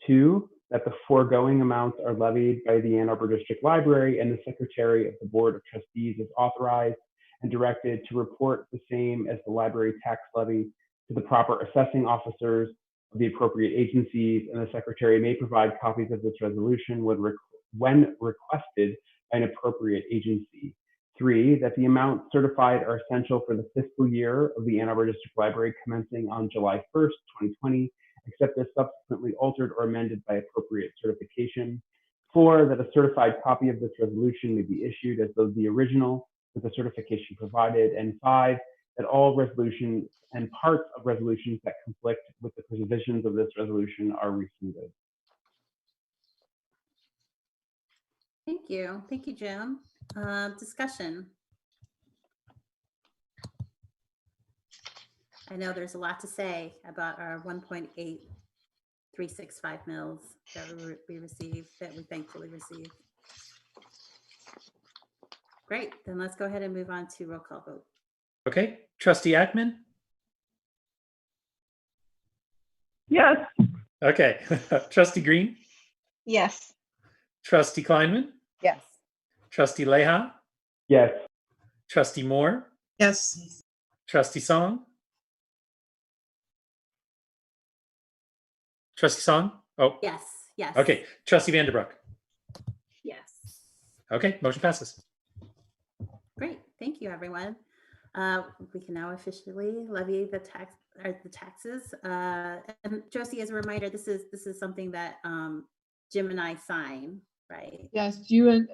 2, that the foregoing amounts are levied by the Ann Arbor District Library, and the Secretary of the Board of Trustees is authorized and directed to report the same as the library tax levy to the proper assessing officers of the appropriate agencies, and the Secretary may provide copies of this resolution when requested by an appropriate agency. 3, that the amounts certified are essential for the fiscal year of the Ann Arbor District Library commencing on July 1st, 2020, except as subsequently altered or amended by appropriate certification. 4, that a certified copy of this resolution may be issued as though the original with the certification provided. And 5, that all resolutions and parts of resolutions that conflict with the provisions of this resolution are rescinded. Thank you. Thank you, Jim. Discussion. I know there's a lot to say about our 1.8365 mils that we received, that we thankfully received. Great, then let's go ahead and move on to roll call vote. Okay. Trustee Ackman? Yes. Okay. Trustee Green? Yes. Trustee Kleinman? Yes. Trustee Leha? Yes. Trustee Moore? Yes. Trustee Song? Trustee Song? Oh, Yes, yes. okay. Trustee Vanderbroek? Yes. Okay. Motion passes. Great, thank you, everyone. We can now officially levy the taxes. And Josie, as a reminder, this is something that Jim and I sign, right? Yes, you and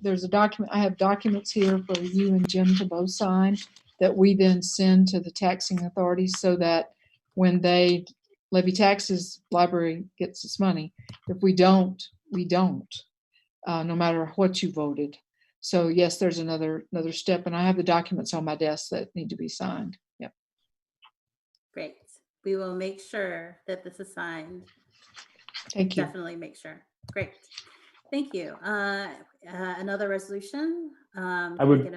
there's a document. I have documents here for you and Jim to both sign that we then send to the taxing authorities so that when they levy taxes, library gets its money. If we don't, we don't, no matter what you voted. So yes, there's another step, and I have the documents on my desk that need to be signed. Yep. Great. We will make sure that this is signed. Thank you. Definitely make sure. Great. Thank you. Another resolution. I would.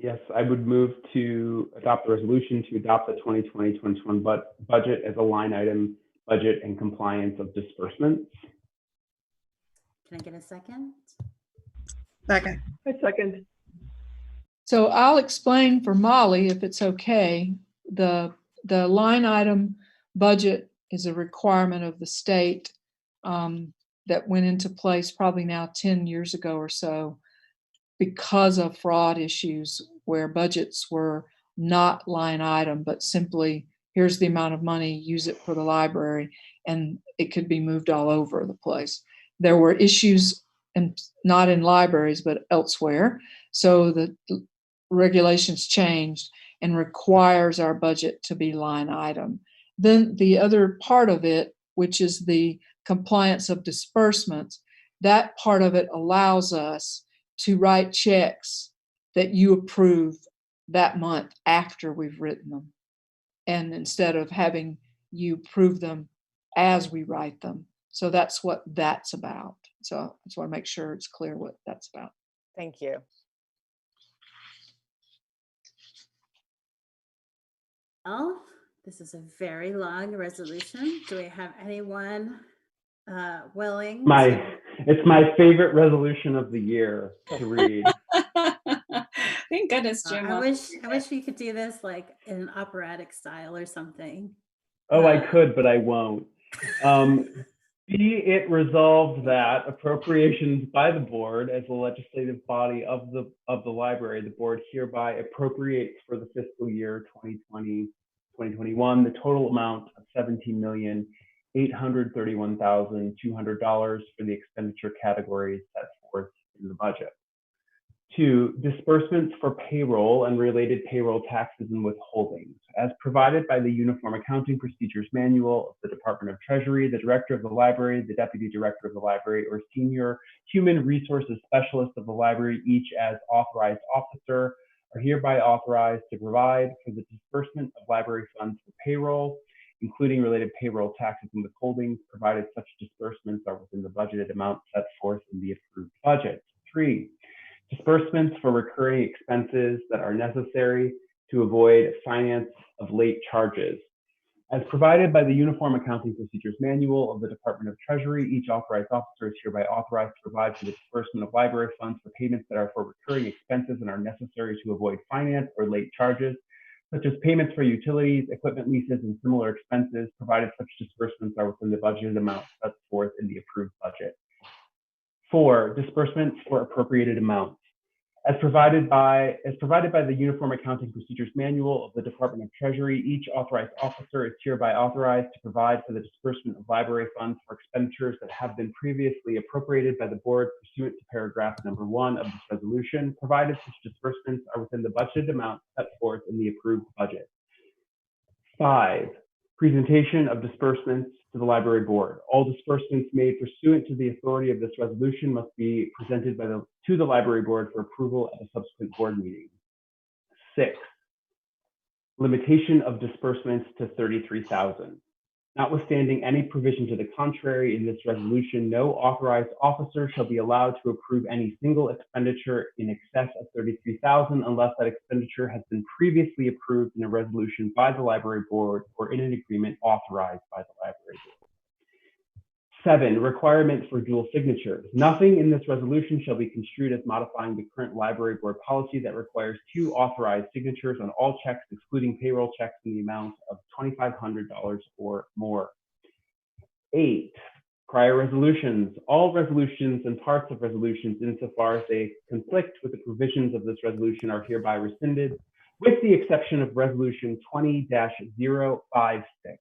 Yes, I would move to adopt the resolution to adopt the 2020-2021 budget as a line item, budget and compliance of disbursements. Can I get a second? Second. I second. So I'll explain for Molly, if it's okay. The line item budget is a requirement of the state that went into place probably now 10 years ago or so, because of fraud issues where budgets were not line item, but simply here's the amount of money, use it for the library, and it could be moved all over the place. There were issues, and not in libraries, but elsewhere. So the regulations changed and requires our budget to be line item. Then the other part of it, which is the compliance of disbursements, that part of it allows us to write checks that you approve that month after we've written them. And instead of having you approve them as we write them. So that's what that's about. So I just want to make sure it's clear what that's about. Thank you. Oh, this is a very long resolution. Do we have anyone willing? It's my favorite resolution of the year to read. Thank goodness, Jim. I wish we could do this like in an operatic style or something. Oh, I could, but I won't. Be it resolved that appropriations by the board as the legislative body of the library, the board hereby appropriates for the fiscal year 2020-2021 the total amount of $17,831,200 for the expenditure categories set forth in the budget. 2, disbursements for payroll and related payroll taxes and withholdings, as provided by the Uniform Accounting Procedures Manual of the Department of Treasury. The Director of the Library, the Deputy Director of the Library, or Senior Human Resources Specialist of the Library, each as authorized officer, are hereby authorized to provide for the disbursement of library funds for payroll, including related payroll taxes and withholdings, provided such disbursements are within the budgeted amount set forth in the approved budget. 3, disbursements for recurring expenses that are necessary to avoid finance of late charges. As provided by the Uniform Accounting Procedures Manual of the Department of Treasury, each authorized officer is hereby authorized to provide for the disbursement of library funds for payments that are for recurring expenses and are necessary to avoid finance or late charges, such as payments for utilities, equipment leases, and similar expenses, provided such disbursements are within the budgeted amount set forth in the approved budget. 4, disbursements for appropriated amounts. As provided by the Uniform Accounting Procedures Manual of the Department of Treasury, each authorized officer is hereby authorized to provide for the disbursement of library funds for expenditures that have been previously appropriated by the board pursuant to paragraph number 1 of this resolution, provided such disbursements are within the budgeted amount set forth in the approved budget. 5, presentation of disbursements to the library board. All disbursements made pursuant to the authority of this resolution must be presented to the library board for approval at a subsequent board meeting. 6, limitation of disbursements to $33,000. Notwithstanding any provision to the contrary in this resolution, no authorized officer shall be allowed to approve any single expenditure in excess of $33,000 unless that expenditure has been previously approved in a resolution by the library board or in an agreement authorized by the library board. 7, requirement for dual signatures. Nothing in this resolution shall be construed as modifying the current library board policy that requires 2 authorized signatures on all checks, excluding payroll checks in the amount of $2,500 or more. 8, prior resolutions. All resolutions and parts of resolutions insofar as they conflict with the provisions of this resolution are hereby rescinded, with the exception of resolution 20-056.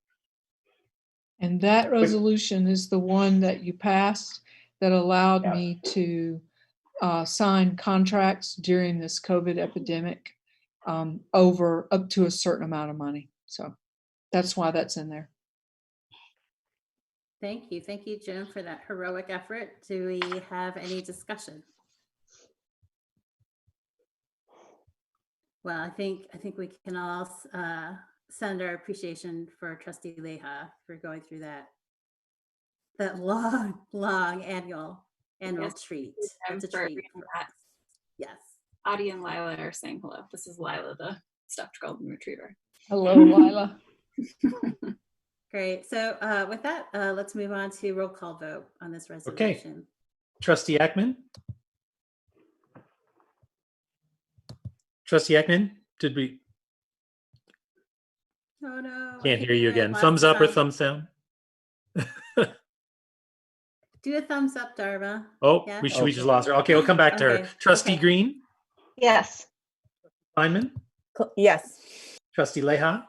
And that resolution is the one that you passed that allowed Yeah. me to sign contracts during this COVID epidemic over up to a certain amount of money. So that's why that's in there. Thank you, Jim, for that heroic effort. Do we have any discussion? Well, I think we can all send our appreciation for Trustee Leha for going through that long annual Yes, treat. Jim, It's a for treat reading for that. us. Yes. Adi and Lila are saying hello. This is Lila, the stuffed golden retriever. Hello, Lila. Great. So with that, let's move on to roll call vote on this Okay. resolution. Trustee Ekman? Trustee Ekman, did we? Oh no. I Can't think hear we you might have again. lost Thumbs up or some. thumbs down? Do a thumbs up, Dharma. Oh, Yeah? we just lost her. Okay, we'll come back to Okay, her. Trustee okay. Green? Yes. Feynman? Yes. Trustee Leha?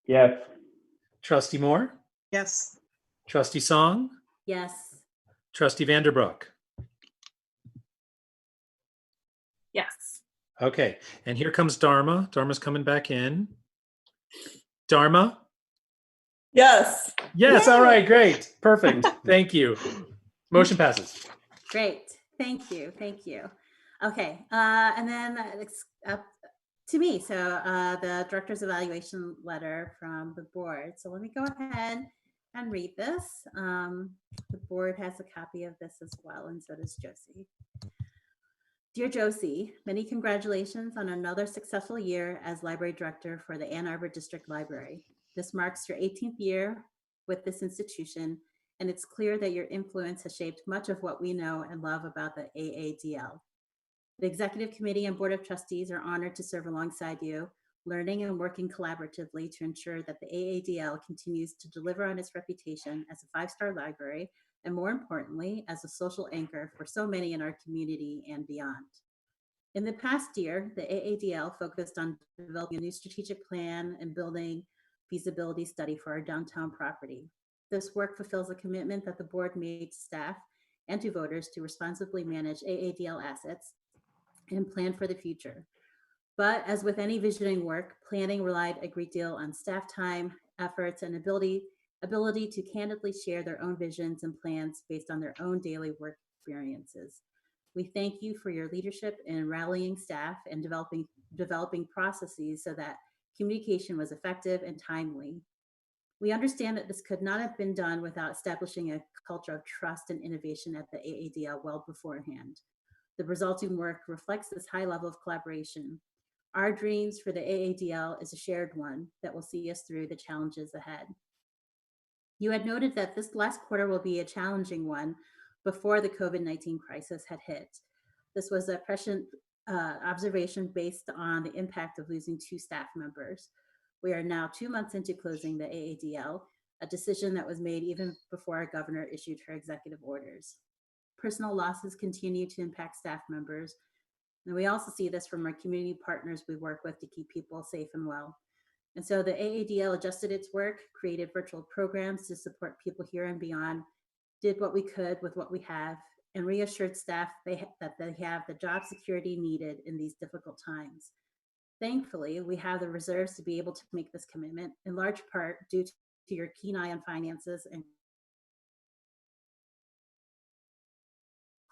Yes. Trustee Moore? Yes. Trustee Song? Yes. Trustee Vanderbroek? Yes. Okay, and here comes Dharma. Dharma's coming back in. Dharma? Yes. Yes, Yay! all right, great. Perfect. Thank you. Motion passes. Great. Thank you. Thank you. Okay. And then it's up to me. So the director's evaluation letter from the board. So let me go ahead and read this. The board has a copy of this as well, and so does Josie. Dear Josie, many congratulations on another successful year as library director for the Ann Arbor District Library. This marks your 18th year with this institution, and it's clear that your influence has shaped much of what we know and love about the AADL. The Executive Committee and Board of Trustees are honored to serve alongside you, learning and working collaboratively to ensure that the AADL continues to deliver on its reputation as a 5-star library, and more importantly, as a social anchor for so many in our community and beyond. In the past year, the AADL focused on developing a new strategic plan and building feasibility study for our downtown property. This work fulfills a commitment that the board made to staff and to voters to responsibly manage AADL assets and plan for the future. But as with any visioning work, planning relied a great deal on staff time, efforts, and ability to candidly share their own visions and plans based on their own daily work experiences. We thank you for your leadership in rallying staff and developing processes so that communication was effective and timely. We understand that this could not have been done without establishing a culture of trust and innovation at the AADL well beforehand. The resulting work reflects this high level of collaboration. Our dreams for the AADL is a shared one that will see us through the challenges ahead. You had noted that this last quarter will be a challenging one before the COVID-19 crisis had hit. This was a prescient observation based on the impact of losing 2 staff members. We are now 2 months into closing the AADL, a decision that was made even before our governor issued her executive orders. Personal losses continue to impact staff members, and we also see this from our community partners we work with to keep people safe and well. And so the AADL adjusted its work, created virtual programs to support people here and beyond, did what we could with what we have, and reassured staff that they have the job security needed in these difficult times. Thankfully, we have the reserves to be able to make this commitment, in large part due to your keen eye on finances and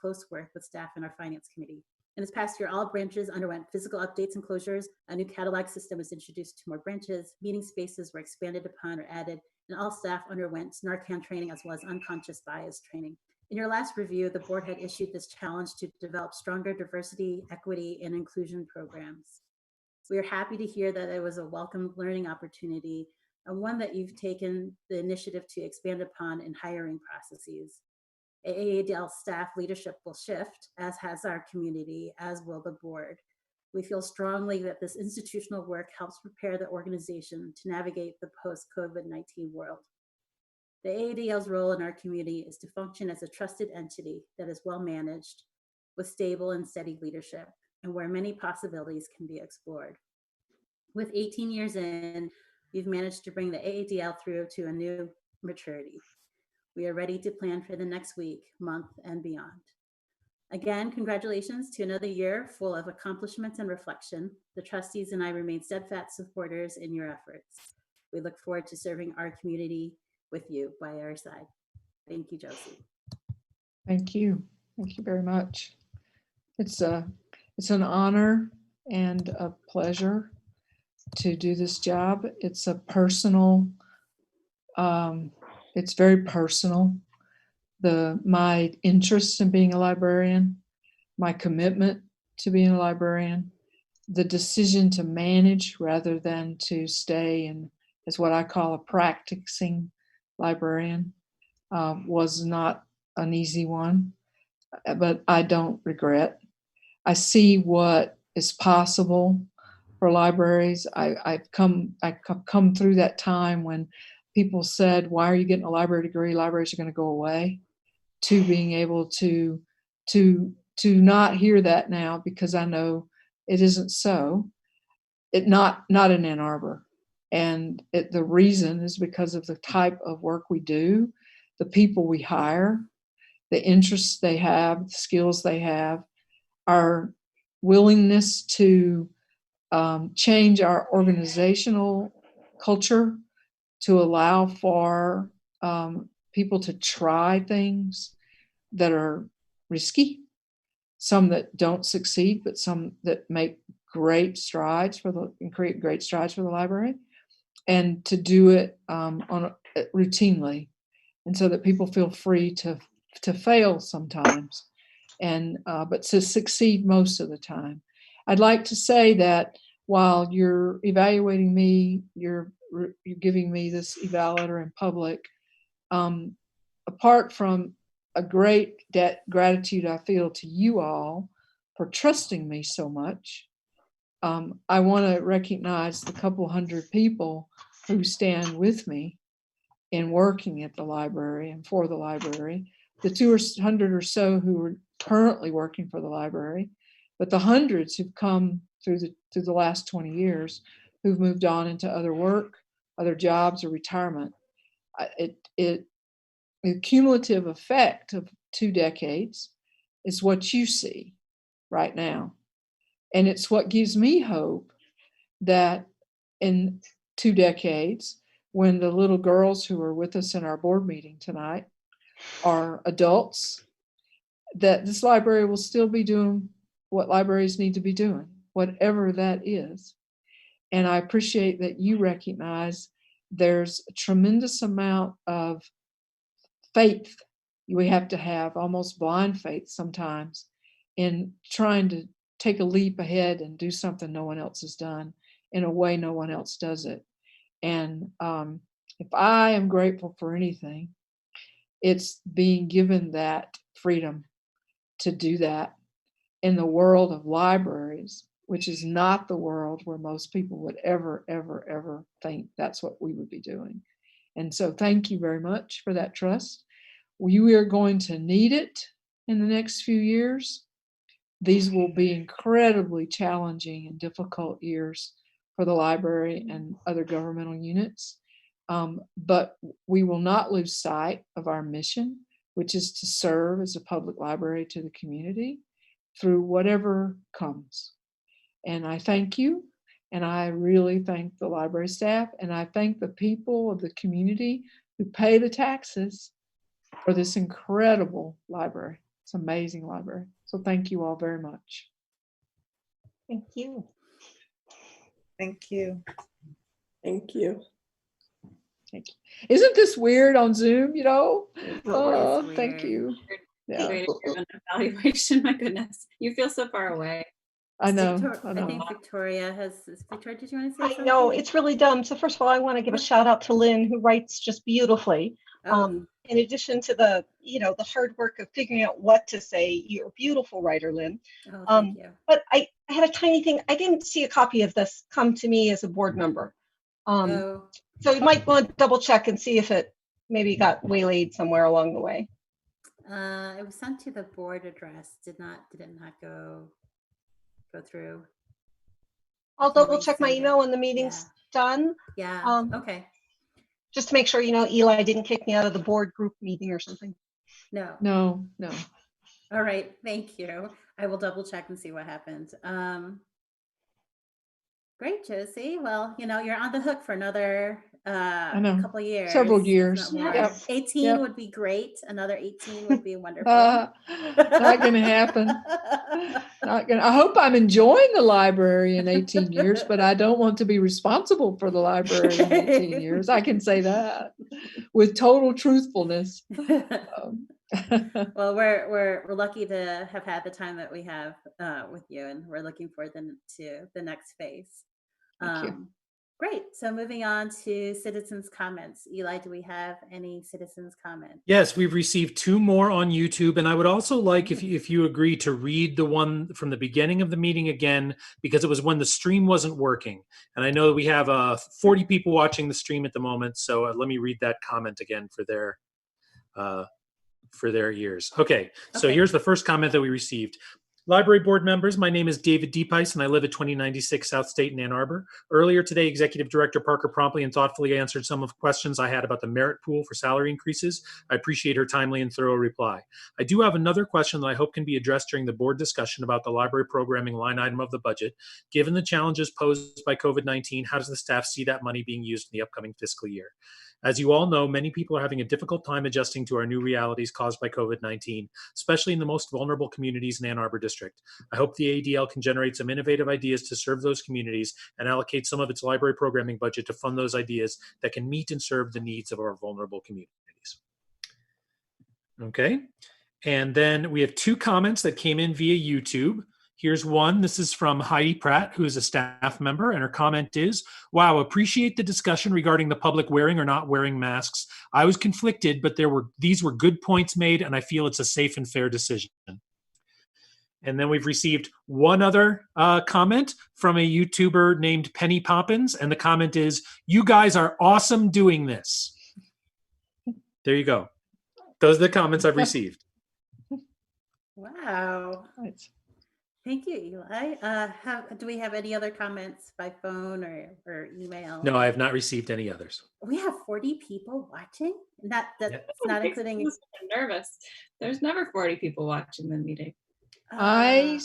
close work with staff in our finance committee. In this past year, all branches underwent physical updates and closures. A new catalog system was introduced to more branches. Meeting spaces were expanded upon or added, and all staff underwent Narcan training as well as unconscious bias training. In your last review, the board had issued this challenge to develop stronger diversity, equity, and inclusion programs. We are happy to hear that it was a welcome learning opportunity and one that you've taken the initiative to expand upon in hiring processes. AADL staff leadership will shift, as has our community, as will the board. We feel strongly that this institutional work helps prepare the organization to navigate the post-COVID-19 world. The AADL's role in our community is to function as a trusted entity that is well managed, with stable and steady leadership, and where many possibilities can be explored. With 18 years in, you've managed to bring the AADL through to a new maturity. We are ready to plan for the next week, month, and beyond. Again, congratulations to another year full of accomplishments and reflection. The trustees and I remain steadfast supporters in your efforts. We look forward to serving our community with you by our side. Thank you, Josie. Thank you. Thank you very much. It's an honor and a pleasure to do this job. It's a personal, it's very personal. My interest in being a librarian, my commitment to being a librarian. The decision to manage rather than to stay and is what I call a practicing librarian was not an easy one, but I don't regret. I see what is possible for libraries. I've come through that time when people said, "Why are you getting a library degree? Libraries are going to go away." To being able to not hear that now, because I know it isn't so. Not in Ann Arbor, and the reason is because of the type of work we do, the people we hire, the interests they have, the skills they have, our willingness to change our organizational culture to allow for people to try things that are risky, some that don't succeed, but some that make great strides and create great strides for the library, and to do it routinely, and so that people feel free to fail sometimes, and but to succeed most of the time. I'd like to say that while you're evaluating me, you're giving me this eval letter in public. Apart from a great gratitude I feel to you all for trusting me so much, I want to recognize the couple hundred people who stand with me in working at the library and for the library, the 200 or so who are currently working for the library, but the hundreds who've come through the last 20 years who've moved on into other work, other jobs, or retirement. The cumulative effect of 2 decades is what you see right now. And it's what gives me hope that in 2 decades, when the little girls who are with us in our board meeting tonight are adults, that this library will still be doing what libraries need to be doing, whatever that is. And I appreciate that you recognize there's a tremendous amount of faith we have to have, almost blind faith sometimes, in trying to take a leap ahead and do something no one else has done in a way no one else does it. And if I am grateful for anything, it's being given that freedom to do that in the world of libraries, which is not the world where most people would ever think that's what we would be doing. And so thank you very much for that trust. We are going to need it in the next few years. These will be incredibly challenging and difficult years for the library and other governmental units. But we will not lose sight of our mission, which is to serve as a public library to the community through whatever comes. And I thank you, and I really thank the library staff, and I thank the people of the community who pay the taxes for this incredible library. It's an amazing library. So thank you all very much. Thank you. Thank you. Thank you. Thank you. Isn't this weird on Zoom, you know? Oh, thank you. Yeah. Great evaluation. My goodness, you feel so far away. I know. I think Victoria Victoria, did you want to say something? I know, it's really dumb. So first of all, I want to give a shout out to Lynn, who writes just beautifully. In addition to the hard work of figuring out what to say, you're a beautiful writer, Lynn. Oh, thank you. But I had a tiny thing. I didn't see a copy of this come to me as a board member. So you might want to double check and see if it maybe got waylaid somewhere along the way. It was sent to the board address. Did it not go through? I'll double check my email when the meeting's done. Yeah. Okay. Just to make sure, Eli didn't kick me out of the board group meeting or something. No. All right. Thank you. I will double check and see what happened. Great, Josie. Well, you're on the hook for another couple years. Several years. Yep. 18 would be great. Another 18 would be wonderful. Not going to happen. I hope I'm enjoying the library in 18 years, but I don't want to be responsible for the library in 18 years. I can say that with total truthfulness. Well, we're lucky to have had the time that we have with you, and we're looking forward to the next phase. Thank you. Great. So moving on to citizens' comments. Eli, do we have any citizens' comments? Yes, we've received 2 more on YouTube, and I would also like, if you agree, to read the one from the beginning of the meeting again, because it was when the stream wasn't working. And I know that we have 40 people watching the stream at the moment, so let me read that comment again for their ears. Okay, so Okay. here's the first comment that we received. Library board members, my name is David Deepice and I live at 2096 South State in Ann Arbor. Earlier today, Executive Director Parker promptly and thoughtfully answered some of the questions I had about the merit pool for salary increases. I appreciate her timely and thorough reply. I do have another question that I hope can be addressed during the board discussion about the library programming line item of the budget. Given the challenges posed by COVID-19, how does the staff see that money being used in the upcoming fiscal year? As you all know, many people are having a difficult time adjusting to our new realities caused by COVID-19, especially in the most vulnerable communities in Ann Arbor District. I hope the AADL can generate some innovative ideas to serve those communities and allocate some of its library programming budget to fund those ideas that can meet and serve the needs of our vulnerable communities. Okay, and then we have 2 comments that came in via YouTube. Here's one. This is from Heidi Pratt, who is a staff member, and her comment is, wow, appreciate the discussion regarding the public wearing or not wearing masks. I was conflicted, but these were good points made, and I feel it's a safe and fair decision. And then we've received one other comment from a YouTuber named Penny Poppins, and the comment is, you guys are awesome doing this. There you go. Those are the comments I've received. Wow. Right. Thank you, Eli. Do we have any other comments by phone or email? No, I have not received any others. We have 40 people watching. That's Yeah. not Makes including. me nervous. There's never 40 people watching the meeting. I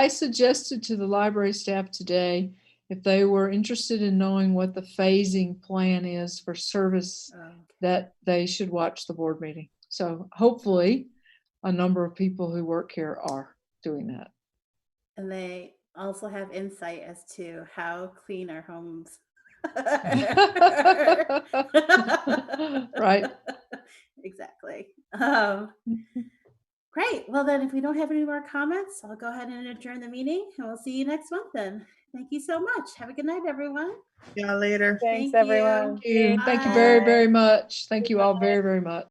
suggested to the library staff today if they were interested in knowing what the phasing plan is for service, that they should watch the board meeting. So hopefully a number of people who work here are doing that. And they also have insight as to how clean our homes. Right. Exactly. Great. Well, then, if we don't have any more comments, I'll go ahead and adjourn the meeting, and we'll see you next month then. Thank you so much. Have a good night, everyone. See y'all later. Thanks, Thank you. everyone. Thank you Bye. very, very much. Thank you all very, very much.